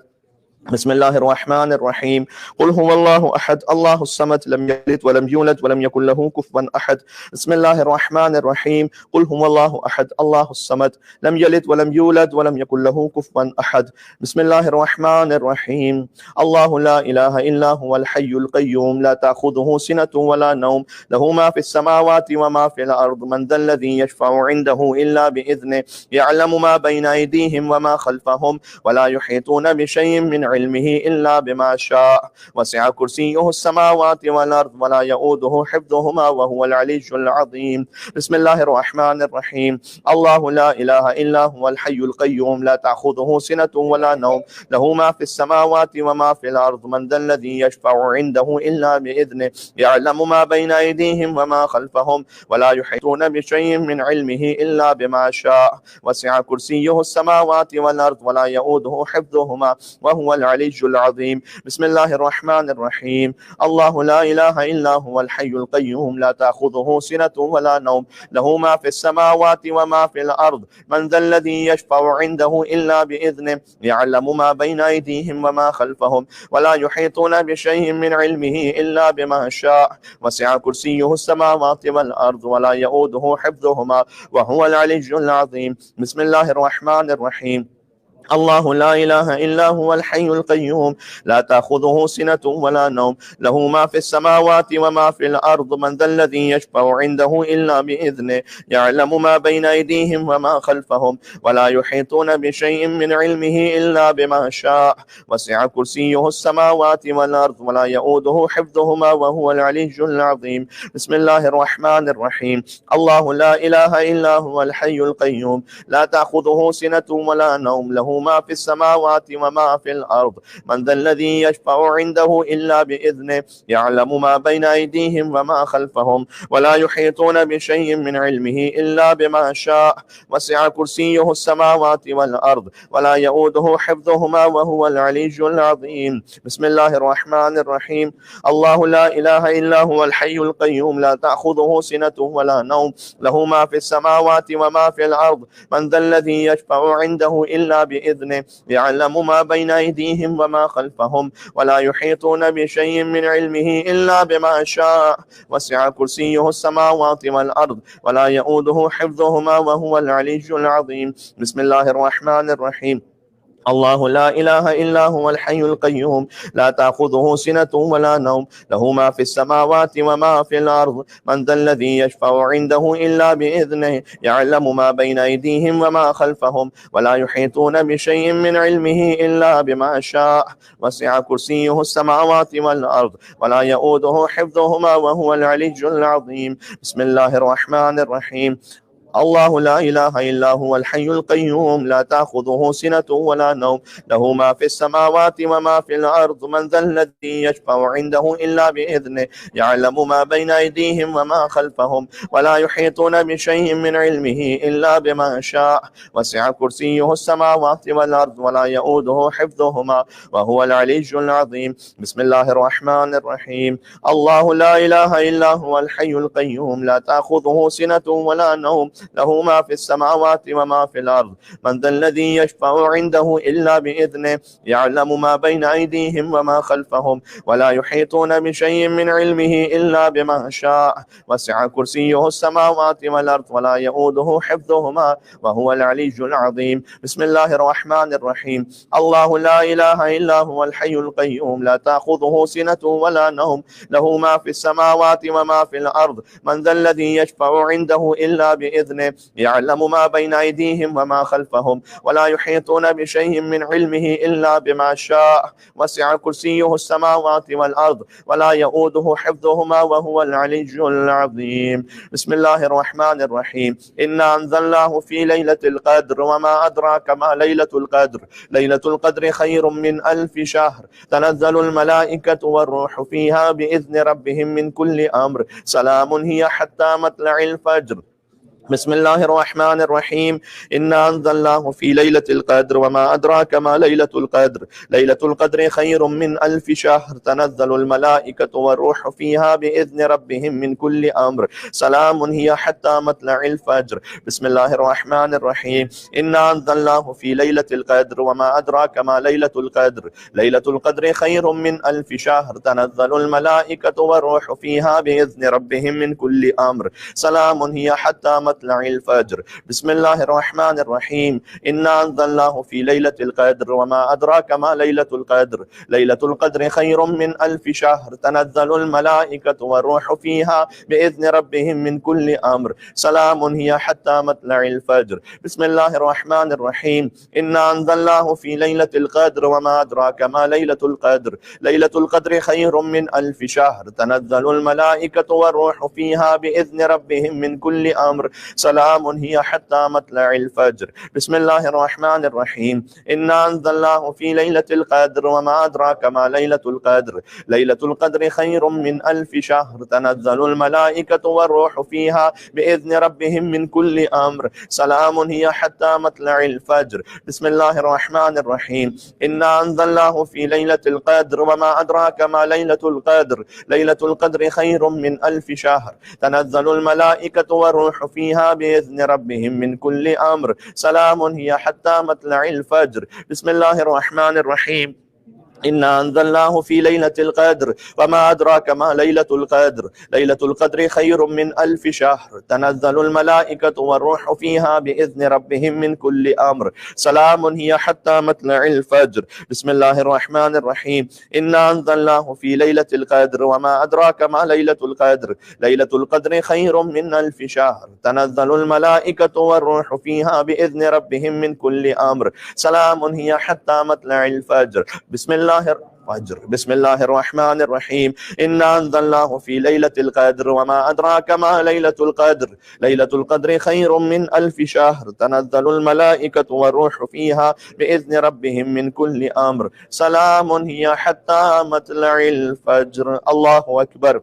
بسم الله الرحمن الرحيم. قل هو الله أحد الله الصمد لم يلد ولم يولد ولم يكن له كفوا أحد. بسم الله الرحمن الرحيم. قل هو الله أحد الله الصمد لم يلد ولم يولد ولم يكن له كفوا أحد. بسم الله الرحمن الرحيم. الله لا إله إلا هو الحي القيوم لا تأخذه سنة ولا نوم له ما في السماوات وما في الأرض من ذا الذي يشفع عنده إلا بإذنه يعلم ما بين أيديهم وما خلفهم ولا يحيطون بشيء من علمه إلا بما شاء وسع كرسيه السماوات والأرض ولا يؤوده حفظهما وهو العلي العظيم. بسم الله الرحمن الرحيم. الله لا إله إلا هو الحي القيوم لا تأخذه سنة ولا نوم له ما في السماوات وما في الأرض من ذا الذي يشفع عنده إلا بإذنه يعلم ما بين أيديهم وما خلفهم ولا يحيطون بشيء من علمه إلا بما شاء وسع كرسيه السماوات والأرض ولا يؤوده حفظهما وهو العلي العظيم. بسم الله الرحمن الرحيم. الله لا إله إلا هو الحي القيوم لا تأخذه سنة ولا نوم له ما في السماوات وما في الأرض من ذا الذي يشفع عنده إلا بإذنه يعلم ما بين أيديهم وما خلفهم ولا يحيطون بشيء من علمه إلا بما شاء وسع كرسيه السماوات والأرض ولا يؤوده حفظهما وهو العلي العظيم. بسم الله الرحمن الرحيم. الله لا إله إلا هو الحي القيوم لا تأخذه سنة ولا نوم له ما في السماوات وما في الأرض من ذا الذي يشفع عنده إلا بإذنه يعلم ما بين أيديهم وما خلفهم ولا يحيطون بشيء من علمه إلا بما شاء وسع كرسيه السماوات والأرض ولا يؤوده حفظهما وهو العلي العظيم. بسم الله الرحمن الرحيم. الله لا إله إلا هو الحي القيوم لا تأخذه سنة ولا نوم له ما في السماوات وما في الأرض من ذا الذي يشفع عنده إلا بإذنه يعلم ما بين أيديهم وما خلفهم ولا يحيطون بشيء من علمه إلا بما شاء وسع كرسيه السماوات والأرض ولا يؤوده حفظهما وهو العلي العظيم. بسم الله الرحمن الرحيم. الله لا إله إلا هو الحي القيوم لا تأخذه سنة ولا نوم له ما في السماوات وما في الأرض من ذا الذي يشفع عنده إلا بإذنه يعلم ما بين أيديهم وما خلفهم ولا يحيطون بشيء من علمه إلا بما شاء وسع كرسيه السماوات والأرض ولا يؤوده حفظهما وهو العلي العظيم. بسم الله الرحمن الرحيم. الله لا إله إلا هو الحي القيوم لا تأخذه سنة ولا نوم له ما في السماوات وما في الأرض من ذا الذي يشفع عنده إلا بإذنه يعلم ما بين أيديهم وما خلفهم ولا يحيطون بشيء من علمه إلا بما شاء وسع كرسيه السماوات والأرض ولا يؤوده حفظهما وهو العلي العظيم. بسم الله الرحمن الرحيم. الله لا إله إلا هو الحي القيوم لا تأخذه سنة ولا نوم له ما في السماوات وما في الأرض من ذا الذي يشفع عنده إلا بإذنه يعلم ما بين أيديهم وما خلفهم ولا يحيطون بشيء من علمه إلا بما شاء وسع كرسيه السماوات والأرض ولا يؤوده حفظهما وهو العلي العظيم. بسم الله الرحمن الرحيم. الله لا إله إلا هو الحي القيوم لا تأخذه سنة ولا نوم له ما في السماوات وما في الأرض من ذا الذي يشفع عنده إلا بإذنه يعلم ما بين أيديهم وما خلفهم ولا يحيطون بشيء من علمه إلا بما شاء وسع كرسيه السماوات والأرض ولا يؤوده حفظهما وهو العلي العظيم. بسم الله الرحمن الرحيم. الله لا إله إلا هو الحي القيوم لا تأخذه سنة ولا نوم له ما في السماوات وما في الأرض من ذا الذي يشفع عنده إلا بإذنه يعلم ما بين أيديهم وما خلفهم ولا يحيطون بشيء من علمه إلا بما شاء وسع كرسيه السماوات والأرض ولا يؤوده حفظهما وهو العلي العظيم. بسم الله الرحمن الرحيم. إنا أنزلناه في ليلة القدر وما أدراك ما ليلة القدر ليلة القدر خير من 1000 شهر تنزل الملائكة والروح فيها بإذن ربهم من كل أمر سلام هي حتى مطلع الفجر. بسم الله الرحمن الرحيم. إنا أنزلناه في ليلة القدر وما أدراك ما ليلة القدر ليلة القدر خير من 1000 شهر تنزل الملائكة والروح فيها بإذن ربهم من كل أمر سلام هي حتى مطلع الفجر. بسم الله الرحمن الرحيم. إنا أنزلناه في ليلة القدر وما أدراك ما ليلة القدر ليلة القدر خير من 1000 شهر تنزل الملائكة والروح فيها بإذن ربهم من كل أمر سلام هي حتى مطلع الفجر. بسم الله الرحمن الرحيم. إنا أنزلناه في ليلة القدر وما أدراك ما ليلة القدر ليلة القدر خير من 1000 شهر تنزل الملائكة والروح فيها بإذن ربهم من كل أمر سلام هي حتى مطلع الفجر. بسم الله الرحمن الرحيم. إنا أنزلناه في ليلة القدر وما أدراك ما ليلة القدر ليلة القدر خير من 1000 شهر تنزل الملائكة والروح فيها بإذن ربهم من كل أمر سلام هي حتى مطلع الفجر. بسم الله الرحمن الرحيم. إنا أنزلناه في ليلة القدر وما أدراك ما ليلة القدر ليلة القدر خير من 1000 شهر تنزل الملائكة والروح فيها بإذن ربهم من كل أمر سلام هي حتى مطلع الفجر. بسم الله الرحمن الرحيم. إنا أنزلناه في ليلة القدر وما أدراك ما ليلة القدر ليلة القدر خير من 1000 شهر تنزل الملائكة والروح فيها بإذن ربهم من كل أمر سلام هي حتى مطلع الفجر. بسم الله الرحمن الرحيم. إنا أنزلناه في ليلة القدر وما أدراك ما ليلة القدر ليلة القدر خير من 1000 شهر تنزل الملائكة والروح فيها بإذن ربهم من كل أمر سلام هي حتى مطلع الفجر. بسم الله الرحمن الرحيم. إنا أنزلناه في ليلة القدر وما أدراك ما ليلة القدر ليلة القدر خير من 1000 شهر تنزل الملائكة والروح فيها بإذن ربهم من كل أمر سلام هي حتى مطلع الفجر. بسم الله الرحمن الرحيم. إنا أنزلناه في ليلة القدر وما أدراك ما ليلة القدر ليلة القدر خير من 1000 شهر تنزل الملائكة والروح فيها بإذن ربهم من كل أمر سلام هي حتى مطلع الفجر. الله أكبر.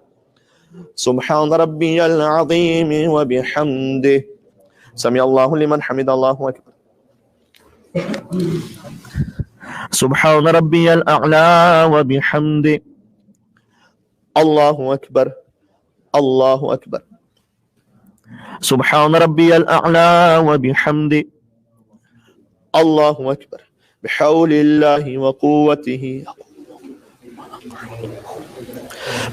سبحان ربي العظيم وبحمده سمع الله لمن حمد. الله أكبر. سبحان ربي الأعلى وبحمده. الله أكبر. الله أكبر. سبحان ربي الأعلى وبحمده. الله أكبر. بحول الله وقوته.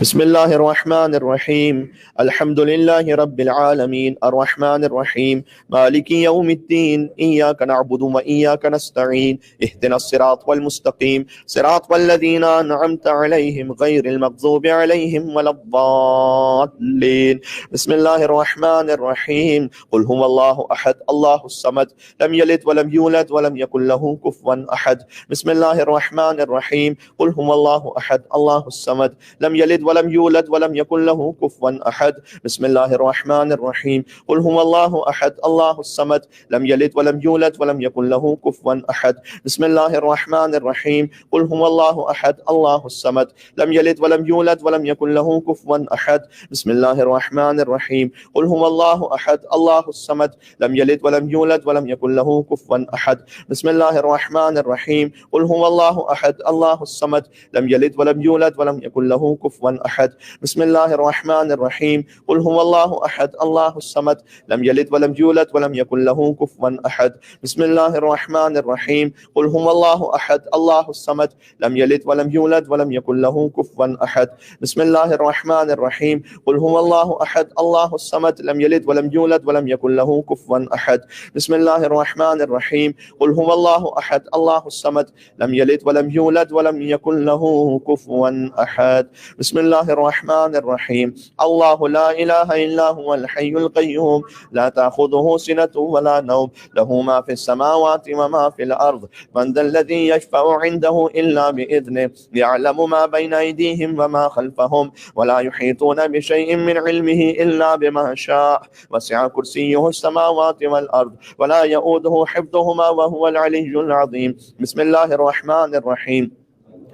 بسم الله الرحمن الرحيم. الحمد لله رب العالمين الرحمن الرحيم مالك يوم الدين إياك نعبد وإياك نستعين اهدنا الصراط والمستقيم صراط الذين أنعمت عليهم غير المغضوب عليهم ولا الضالين. بسم الله الرحمن الرحيم. قل هو الله أحد الله الصمد لم يلد ولم يولد ولم يكن له كفوا أحد. بسم الله الرحمن الرحيم. قل هو الله أحد الله الصمد لم يلد ولم يولد ولم يكن له كفوا أحد. بسم الله الرحمن الرحيم. قل هو الله أحد الله الصمد لم يلد ولم يولد ولم يكن له كفوا أحد. بسم الله الرحمن الرحيم. قل هو الله أحد الله الصمد لم يلد ولم يولد ولم يكن له كفوا أحد. بسم الله الرحمن الرحيم. قل هو الله أحد الله الصمد لم يلد ولم يولد ولم يكن له كفوا أحد. بسم الله الرحمن الرحيم. قل هو الله أحد الله الصمد لم يلد ولم يولد ولم يكن له كفوا أحد. بسم الله الرحمن الرحيم. قل هو الله أحد الله الصمد لم يلد ولم يولد ولم يكن له كفوا أحد. بسم الله الرحمن الرحيم. قل هو الله أحد الله الصمد لم يلد ولم يولد ولم يكن له كفوا أحد. بسم الله الرحمن الرحيم. قل هو الله أحد الله الصمد لم يلد ولم يولد ولم يكن له كفوا أحد. بسم الله الرحمن الرحيم. قل هو الله أحد الله الصمد لم يلد ولم يولد ولم يكن له كفوا أحد. بسم الله الرحمن الرحيم. الله لا إله إلا هو الحي القيوم لا تأخذه سنة ولا نوم له ما في السماوات وما في الأرض من ذا الذي يشفع عنده إلا بإذنه يعلم ما بين أيديهم وما خلفهم ولا يحيطون بشيء من علمه إلا بما شاء وسع كرسيه السماوات والأرض ولا يؤوده حفظهما وهو العلي العظيم. بسم الله الرحمن الرحيم.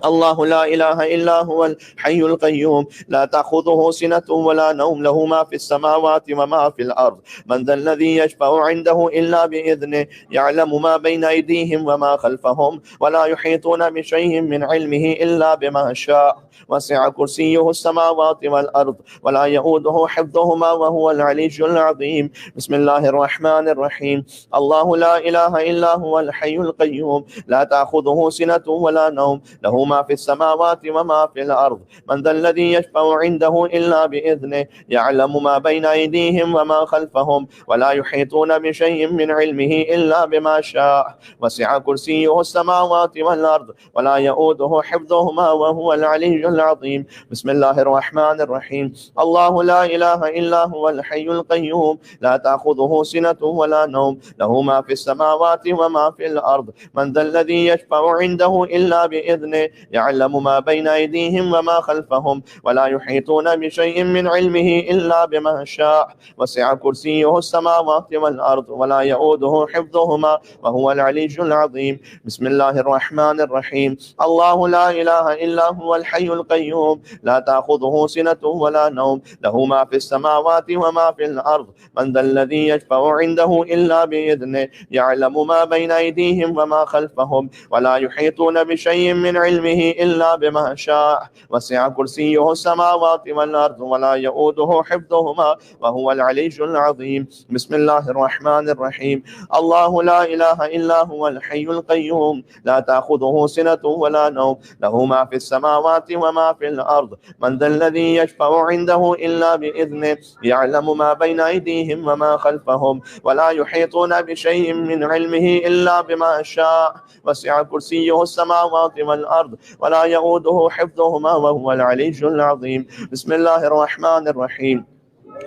الله لا إله إلا هو الحي القيوم لا تأخذه سنة ولا نوم له ما في السماوات وما في الأرض من ذا الذي يشفع عنده إلا بإذنه يعلم ما بين أيديهم وما خلفهم ولا يحيطون بشيء من علمه إلا بما شاء وسع كرسيه السماوات والأرض ولا يؤوده حفظهما وهو العلي العظيم. بسم الله الرحمن الرحيم. الله لا إله إلا هو الحي القيوم لا تأخذه سنة ولا نوم له ما في السماوات وما في الأرض من ذا الذي يشفع عنده إلا بإذنه يعلم ما بين أيديهم وما خلفهم ولا يحيطون بشيء من علمه إلا بما شاء وسع كرسيه السماوات والأرض ولا يؤوده حفظهما وهو العلي العظيم. بسم الله الرحمن الرحيم. الله لا إله إلا هو الحي القيوم لا تأخذه سنة ولا نوم له ما في السماوات وما في الأرض من ذا الذي يشفع عنده إلا بإذنه يعلم ما بين أيديهم وما خلفهم ولا يحيطون بشيء من علمه إلا بما شاء وسع كرسيه السماوات والأرض ولا يؤوده حفظهما وهو العلي العظيم. بسم الله الرحمن الرحيم. الله لا إله إلا هو الحي القيوم لا تأخذه سنة ولا نوم له ما في السماوات وما في الأرض من ذا الذي يشفع عنده إلا بإذنه يعلم ما بين أيديهم وما خلفهم ولا يحيطون بشيء من علمه إلا بما شاء وسع كرسيه السماوات والأرض ولا يؤوده حفظهما وهو العلي العظيم. بسم الله الرحمن الرحيم. الله لا إله إلا هو الحي القيوم لا تأخذه سنة ولا نوم له ما في السماوات وما في الأرض من ذا الذي يشفع عنده إلا بإذنه يعلم ما بين أيديهم وما خلفهم ولا يحيطون بشيء من علمه إلا بما شاء وسع كرسيه السماوات والأرض ولا يؤوده حفظهما وهو العلي العظيم. بسم الله الرحمن الرحيم.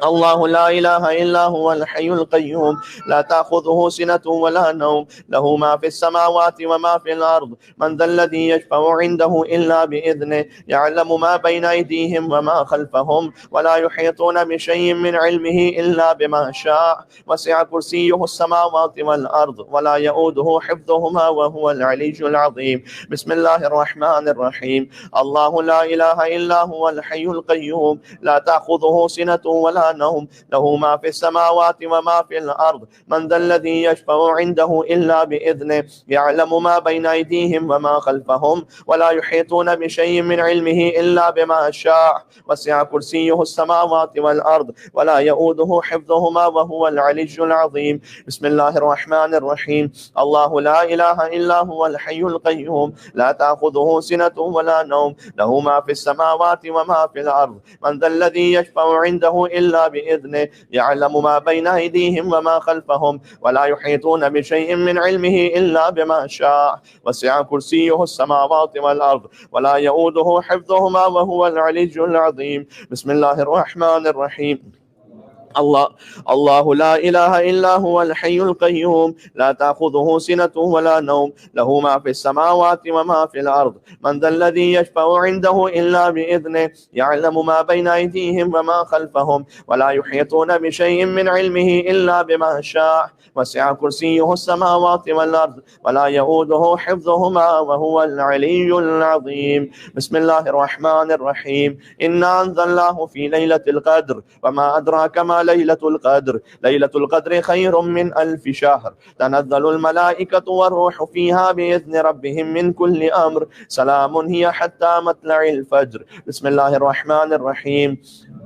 الله لا إله إلا هو الحي القيوم لا تأخذه سنة ولا نوم له ما في السماوات وما في الأرض من ذا الذي يشفع عنده إلا بإذنه يعلم ما بين أيديهم وما خلفهم ولا يحيطون بشيء من علمه إلا بما شاء وسع كرسيه السماوات والأرض ولا يؤوده حفظهما وهو العلي العظيم. بسم الله الرحمن الرحيم. الله لا إله إلا هو الحي القيوم لا تأخذه سنة ولا نوم له ما في السماوات وما في الأرض من ذا الذي يشفع عنده إلا بإذنه يعلم ما بين أيديهم وما خلفهم ولا يحيطون بشيء من علمه إلا بما شاء وسع كرسيه السماوات والأرض ولا يؤوده حفظهما وهو العلي العظيم. بسم الله الرحمن الرحيم. الله لا إله إلا هو الحي القيوم لا تأخذه سنة ولا نوم له ما في السماوات وما في الأرض من ذا الذي يشفع عنده إلا بإذنه يعلم ما بين أيديهم وما خلفهم ولا يحيطون بشيء من علمه إلا بما شاء وسع كرسيه السماوات والأرض ولا يؤوده حفظهما وهو العلي العظيم. بسم الله الرحمن الرحيم. الله لا إله إلا هو الحي القيوم لا تأخذه سنة ولا نوم له ما في السماوات وما في الأرض من ذا الذي يشفع عنده إلا بإذنه يعلم ما بين أيديهم وما خلفهم ولا يحيطون بشيء من علمه إلا بما شاء وسع كرسيه السماوات والأرض ولا يؤوده حفظهما وهو العلي العظيم. بسم الله الرحمن الرحيم. إنا أنزلناه في ليلة القدر وما أدراك ما ليلة القدر ليلة القدر خير من 1000 شهر تنزل الملائكة والروح فيها بإذن ربهم من كل أمر سلام هي حتى مطلع الفجر. بسم الله الرحمن الرحيم.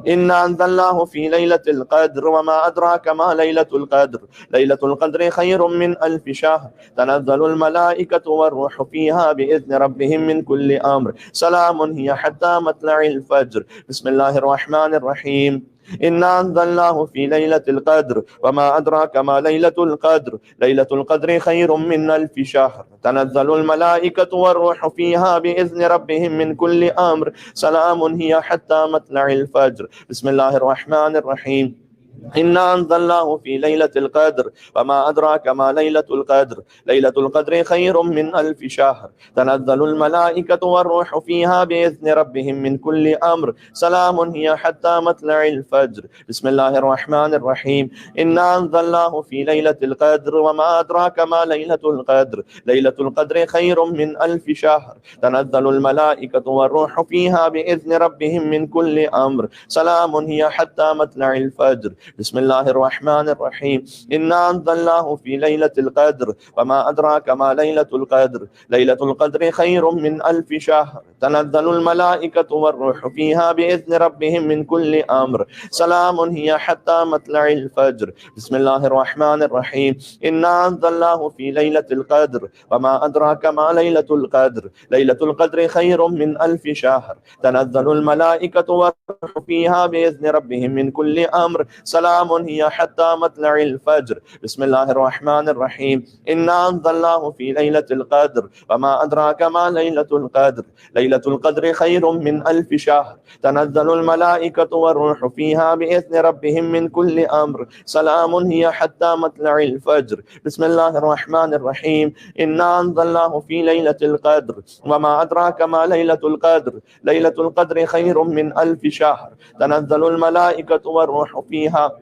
إنا أنزلناه في ليلة القدر وما أدراك ما ليلة القدر ليلة القدر خير من 1000 شهر تنزل الملائكة والروح فيها بإذن ربهم من كل أمر سلام هي حتى مطلع الفجر. بسم الله الرحمن الرحيم. إنا أنزلناه في ليلة القدر وما أدراك ما ليلة القدر ليلة القدر خير من 1000 شهر تنزل الملائكة والروح فيها بإذن ربهم من كل أمر سلام هي حتى مطلع الفجر. بسم الله الرحمن الرحيم. إنا أنزلناه في ليلة القدر وما أدراك ما ليلة القدر ليلة القدر خير من 1000 شهر تنزل الملائكة والروح فيها بإذن ربهم من كل أمر سلام هي حتى مطلع الفجر. بسم الله الرحمن الرحيم. إنا أنزلناه في ليلة القدر وما أدراك ما ليلة القدر ليلة القدر خير من 1000 شهر تنزل الملائكة والروح فيها بإذن ربهم من كل أمر سلام هي حتى مطلع الفجر. بسم الله الرحمن الرحيم. إنا أنزلناه في ليلة القدر وما أدراك ما ليلة القدر ليلة القدر خير من 1000 شهر تنزل الملائكة والروح فيها بإذن ربهم من كل أمر سلام هي حتى مطلع الفجر. بسم الله الرحمن الرحيم. إنا أنزلناه في ليلة القدر وما أدراك ما ليلة القدر ليلة القدر خير من 1000 شهر تنزل الملائكة والروح فيها بإذن ربهم من كل أمر سلام هي حتى مطلع الفجر. بسم الله الرحمن الرحيم. إنا أنزلناه في ليلة القدر وما أدراك ما ليلة القدر ليلة القدر خير من 1000 شهر تنزل الملائكة والروح فيها بإذن ربهم من كل أمر سلام هي حتى مطلع الفجر. بسم الله الرحمن الرحيم. إنا أنزلناه في ليلة القدر وما أدراك ما ليلة القدر ليلة القدر خير من 1000 شهر تنزل الملائكة والروح فيها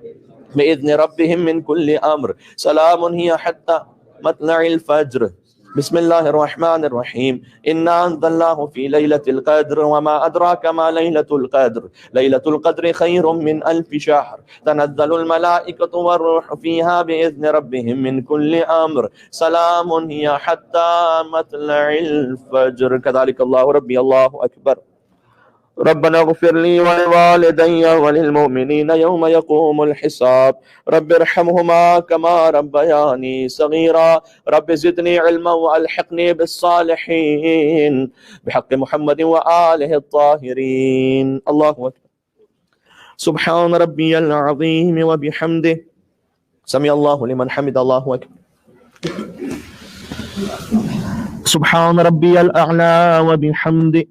بإذن ربهم من كل أمر سلام هي حتى مطلع الفجر. بسم الله الرحمن الرحيم. إنا أنزلناه في ليلة القدر وما أدراك ما ليلة القدر ليلة القدر خير من 1000 شهر تنزل الملائكة والروح فيها بإذن ربهم من كل أمر سلام هي حتى مطلع الفجر. كذلك الله ربي. الله أكبر. ربنا اغفر لي ولوالدي وللمؤمنين يوم يقوم الحساب. رب ارحمهما كما ربياني صغيرا. رب زدني علما والحقني بالصالحين بحق محمد وآله الطاهرين. الله أكبر. سبحان ربي العظيم وبحمده سمع الله لمن حمد. الله أكبر. سبحان ربي الأعلى وبحمده.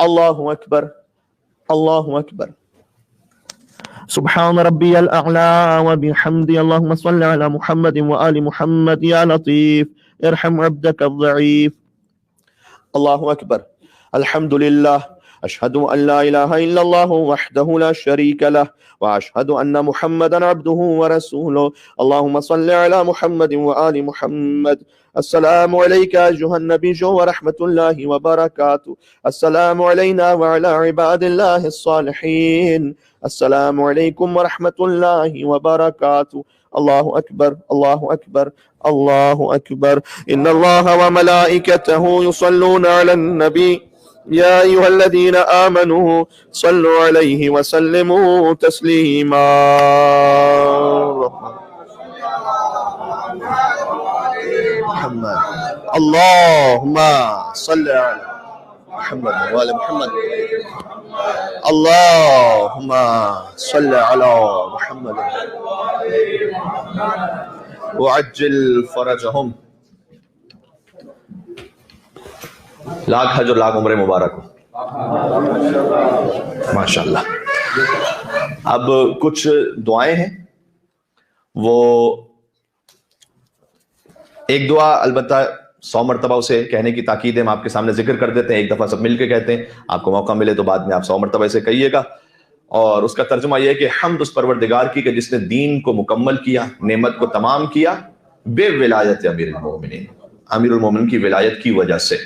الله أكبر. الله أكبر. سبحان ربي الأعلى وبحمده. اللهم صل على محمد وآل محمد. يا لطيف ارحم عبدك الضعيف. الله أكبر. الحمد لله. أشهد أن لا إله إلا الله وحده لا شريك له وأشهد أن محمدا عبده ورسوله. اللهم صل على محمد وآل محمد. السلام عليك أيها النبي ورحمة الله وبركاته. السلام علينا وعلى عباد الله الصالحين. السلام عليكم ورحمة الله وبركاته. الله أكبر. الله أكبر. الله أكبر. إن الله وملائكته يصلون على النبي يا أيها الذين آمنوا صلوا عليه وسلموا تسليما. محمد. اللهم صل على محمد وآل محمد. اللهم صل على محمد وعجل فرجهم. لاکھ حج اور لاکھ عمرے مبارک ہو. ماشاءاللہ. اب کچھ دعائیں ہیں. وہ ایک دعا البتہ 100 مرتبہ اسے کہنے کی تاکید ہے. ہم آپ کے سامنے ذکر کر دیتے ہیں. ایک دفعہ سب مل کے کہتے ہیں. آپ کو موقع ملے تو بعد میں آپ 100 مرتبہ اسے کہیے گا. اور اس کا ترجمہ یہ ہے کہ حمد اس پروردگار کی کہ جس نے دین کو مکمل کیا, نعمت کو تمام کیا بے ولایت امیر المومنین, امیر المومنین کی ولایت کی وجہ سے.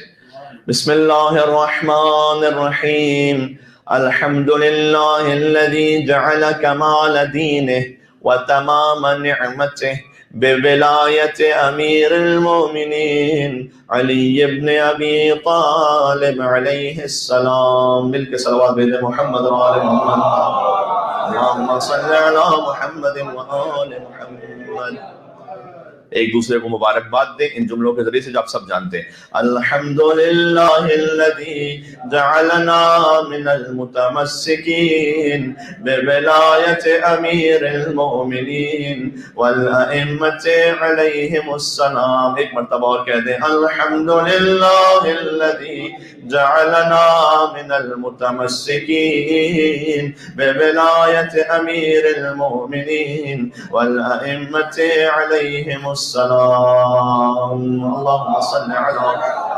بسم اللہ الرحمن الرحیم. الحمد للہ الذی جعل کمال دینہ وتمام نعمته بولایت امیر المؤمنین علی ابن ابی طالب علیہ السلام. مل کے صلوات بھیجیں محمد و آل محمد. اللہم صلی علی محمد و آل محمد. ایک دوسرے کو مبارکباد دیں ان جملوں کے ذریعے سے جو آپ سب جانتے ہیں. الحمدللہ الذی جعلنا من المتمسکین بولایت امیر المؤمنین والائمۃ علیہم السلام. ایک مرتبہ اور کہہ دیں الحمدللہ الذی جعلنا من المتمسکین بولایت امیر المؤمنین والائمۃ علیہم السلام. اللہم صلی علی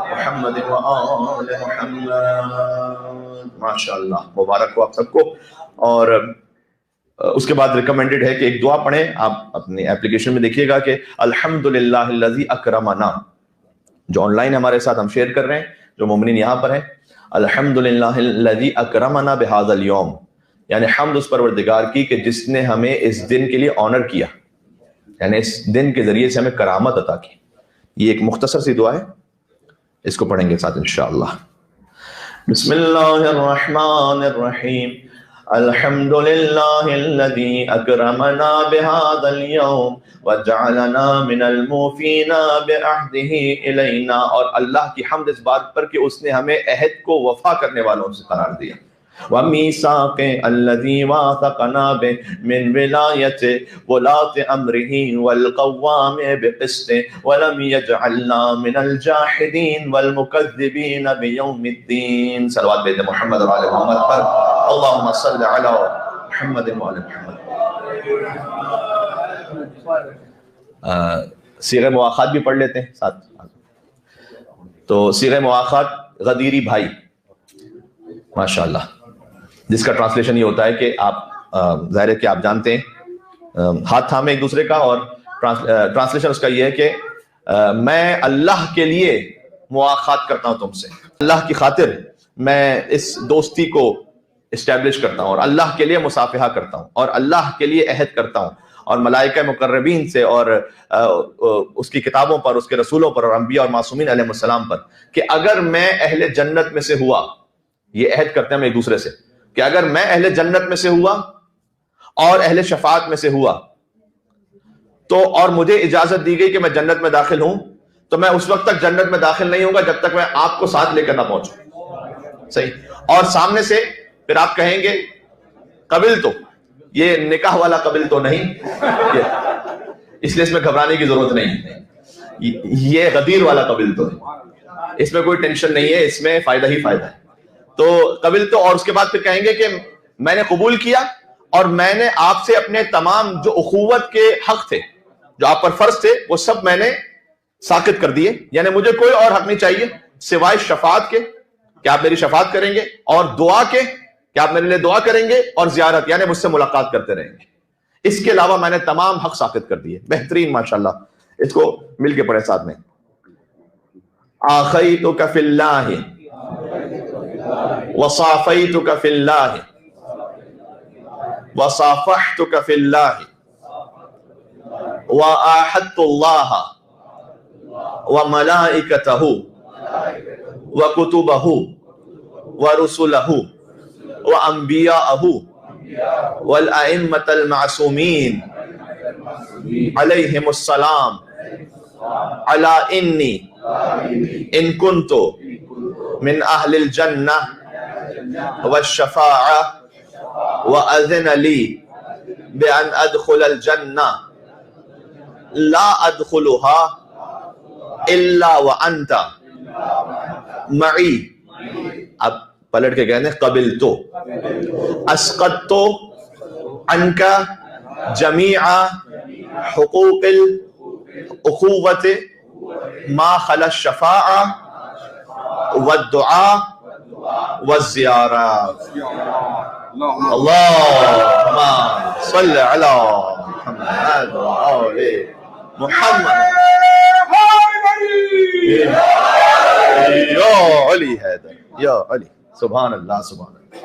محمد و آل محمد. ماشاءاللہ مبارک ہو آپ سب کو. اور اس کے بعد ریکمینڈڈ ہے کہ ایک دعا پڑھیں. آپ اپنی اپلیکیشن میں دیکھیے گا کہ الحمدللہ الذی اکرمنا، جو آن لائن ہمارے ساتھ ہم شیئر کر رہے ہیں، جو مومنین یہاں پر ہیں، الحمدللہ الذی اکرمنا بہذا اليوم، یعنی حمد اس پروردگار کی کہ جس نے ہمیں اس دن کے لیے آنر کیا، یعنی اس دن کے ذریعے سے ہمیں کرامت عطا کی. یہ ایک مختصر سی دعا ہے، اس کو پڑھیں گے ساتھ انشاءاللہ. بسم اللہ الرحمن الرحیم. الحمد للہ الذی اکرمنا بہذا اليوم وجعلنا من الموفین بعہدہ الینا. اور اللہ کی حمد اس بات پر کہ اس نے ہمیں عہد کو وفا کرنے والوں سے قرار دیا. وَمِيثَاقِ الَّذِي وَاثَقْنَا بِهِ مِنْ وِلَایَةِ وُلَاةِ أَمْرِهِ وَالْقَوَّامِ بِقِسْطٍ وَلَمْ يَجْعَلْنَا مِنَ الْجَاحِدِينَ وَالْمُكَذِّبِينَ بِيَوْمِ الدِّينِ. صلوات بھیجیں محمد و آل محمد پر. اللہم صلی علی محمد و آل محمد. صیغہ مواخات بھی پڑھ لیتے ہیں ساتھ. تو صیغہ مواخات غدیری بھائی، ماشاءاللہ، جس کا ٹرانسلیشن یہ ہوتا ہے کہ آپ ظاہر ہے کہ آپ جانتے ہیں ہاتھ تھامے ایک دوسرے کا، اور ٹرانسلیشن اس کا یہ ہے کہ میں اللہ کے لیے مواخات کرتا ہوں تم سے، اللہ کی خاطر میں اس دوستی کو اسٹیبلش کرتا ہوں، اور اللہ کے لیے مصافحہ کرتا ہوں، اور اللہ کے لیے عہد کرتا ہوں، اور ملائکہ مقربین سے، اور اس کی کتابوں پر، اس کے رسولوں پر، اور انبیاء اور معصومین علیہ السلام پر، کہ اگر میں اہل جنت میں سے ہوا، یہ عہد کرتے ہیں ہم ایک دوسرے سے کہ اگر میں اہل جنت میں سے ہوا اور اہل شفاعت میں سے ہوا تو، اور مجھے اجازت دی گئی کہ میں جنت میں داخل ہوں، تو میں اس وقت تک جنت میں داخل نہیں ہوں گا جب تک میں آپ کو ساتھ لے کر نہ پہنچوں. صحیح. اور سامنے سے پھر آپ کہیں گے قبل تو، یہ نکاح والا قبل تو نہیں، اس لیے اس میں گھبرانے کی ضرورت نہیں، یہ غدیر والا قبل تو ہے، اس میں کوئی ٹینشن نہیں ہے، اس میں فائدہ ہی فائدہ ہے. تو قبل تو، اور اس کے بعد پھر کہیں گے کہ میں نے قبول کیا، اور میں نے آپ سے اپنے تمام جو اخوت کے حق تھے، جو آپ پر فرض تھے، وہ سب میں نے ساقط کر دیے. یعنی مجھے کوئی اور حق نہیں چاہیے سوائے شفاعت کے کہ آپ میری شفاعت کریں گے، اور دعا کے کہ آپ میرے لیے دعا کریں گے، اور زیارت یعنی مجھ سے ملاقات کرتے رہیں گے. اس کے علاوہ میں نے تمام حق ساقط کر دیے. بہترین ماشاءاللہ. اس کو مل کے پڑھے ساتھ میں. آخیتک فی اللہ وصافیتک فی اللہ وصافحتک فی اللہ وآحدت اللہ وملائکتہ وکتبہ ورسلہ وانبیاءہ والائمۃ المعصومین علیہم السلام علی انی ان کنت من اہل الجنہ والشفاعہ وأذن لی بأن ادخل الجنہ لا ادخلها الا وانت معی. اب پلٹ کے کہنے قبلت اسقطت عنک جمیع حقوق الاخوۃ ما خلا الشفاعہ والدعاء والزیارہ. اللہم صلی علی محمد وآل محمد. یا علی حیدر، یا علی. سبحان اللہ، سبحان اللہ.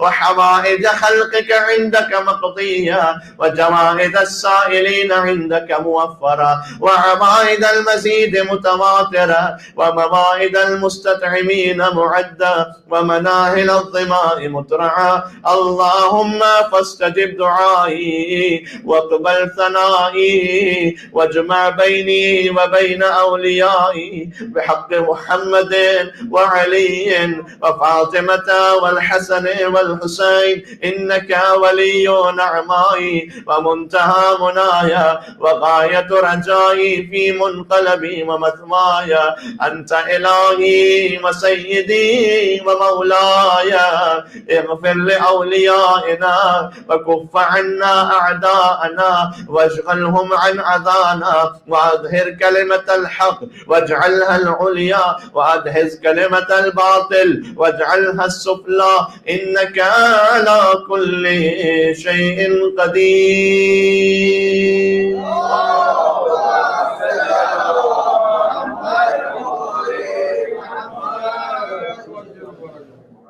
وحوائج خلقك عندك مقضيا وجوائز السائلين عندك موفرا وعوائد المزيد متواترا وموائد المستطعمين معدا ومناهل الظماء مترعا. اللهم فاستجب دعائي واقبل ثنائي واجمع بيني وبين أوليائي بحق محمد وعلي وفاطمة والحسن والحسين إنك ولي نعمائي ومنتهى منايا وغاية رجائي في منقلبي ومثواي. أنت إلهي وسيدي ومولاي اغفر لأوليائنا وكف عنا أعداءنا واشغلهم عن أذانا وأظهر كلمة الحق واجعلها العليا وأدهز كلمة الباطل واجعلها السفلى إنك على كل شيء قدير.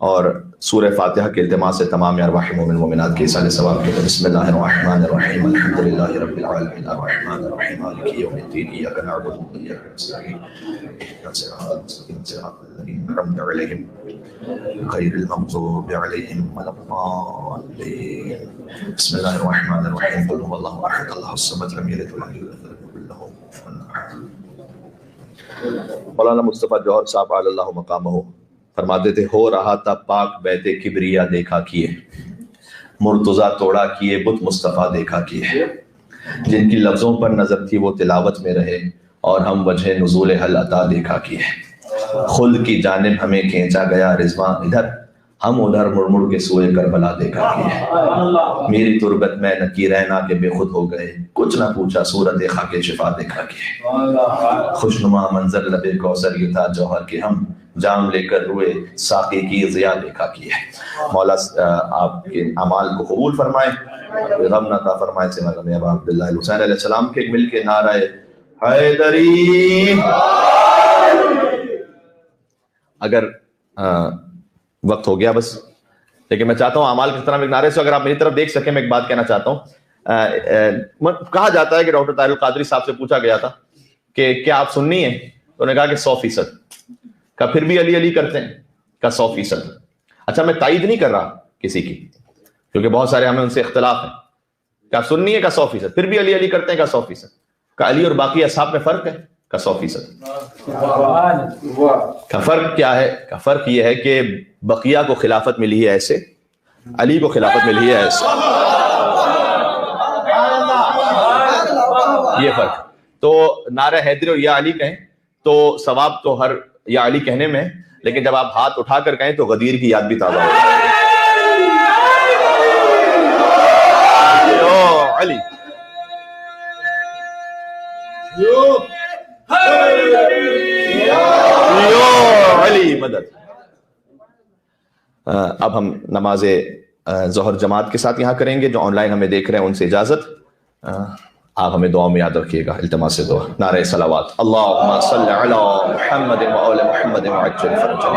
اور سورہ فاتحہ کے التماس سے تمام ارواح مومن مومنات کے ایصال ثواب کے لیے بسم اللہ الرحمن الرحیم الحمد للہ رب العالمین الرحمن الرحیم مالک یوم الدین ایاک نعبد و ایاک نستعین اهدنا الصراط المستقیم صراط الذین انعمت علیہم غیر المغضوب علیہم ولا الضالین بسم اللہ الرحمن الرحیم قل هو اللہ احد اللہ الصمد لم یلد ولم یولد ولم یکن له کفوا احد۔ مولانا مصطفیٰ جوہر صاحب علی اللہ مقامہ فرماتے تھے ہو رہا تھا پاک بیت کبریا دیکھا کیے، مرتضیٰ توڑا کیے بت مصطفیٰ دیکھا کیے، جن کی لفظوں پر نظر تھی وہ تلاوت میں رہے اور ہم وجہ نزول حل عطا دیکھا کیے، خلد کی جانب ہمیں کھینچا گیا رضوان ادھر ہم ادھر مڑ مڑ کے سوئے کربلا دیکھا کیے، میری تربت میں نکیرین کے بے خود ہو گئے کچھ نہ پوچھا صورت خاک شفا دیکھا کیے، خوشنما منظر لب کوثر یہ تھا جوہر کے ہم جام لے کر روئے ساقی کی ضیاء دیکھا کی ہے۔ مولا آپ کے اعمال کو قبول فرمائے، غم نہ عطا فرمائے سے غم ابا عبداللہ الحسین علیہ السلام کے مل کے نعرہ حیدری۔ اگر وقت ہو گیا بس، لیکن میں چاہتا ہوں اعمال کی طرف ایک نعرے سے اگر آپ میری طرف دیکھ سکیں، میں ایک بات کہنا چاہتا ہوں۔ کہا جاتا ہے کہ ڈاکٹر طاہر القادری صاحب سے پوچھا گیا تھا کہ کیا آپ سنی ہیں، تو انہوں نے کہا کہ 100%۔ کہ پھر بھی علی علی کرتے ہیں، کا 100%۔ اچھا میں تائید نہیں کر رہا کسی کی، کیونکہ بہت سارے ہمیں ان سے اختلاف ہے، کیا سننی ہے کا 100%، پھر بھی علی علی کرتے ہیں کا 100%۔ کا علی اور باقی اصحاب میں فرق ہے کا 100%۔ کا فرق کیا ہے؟ کا فرق یہ ہے کہ بقیہ کو خلافت ملی ہے ایسے، علی کو خلافت ملی ہے ایسے، یہ فرق۔ تو نعرہ حیدری اور یا علی کہیں تو ثواب تو ہر یا علی کہنے میں، لیکن جب آپ ہاتھ اٹھا کر کہیں تو غدیر کی یاد بھی تازہ ہوگی۔ علی علی مدد۔ اب ہم نماز ظہر جماعت کے ساتھ یہاں کریں گے، جو آن لائن ہمیں دیکھ رہے ہیں ان سے اجازت۔ آپ ہمیں دعا میں یاد رکھیے گا، التماس سے دعا، نعرہ صلوات، اللہم صلی علی محمد و آل محمد وعجل فرجہ۔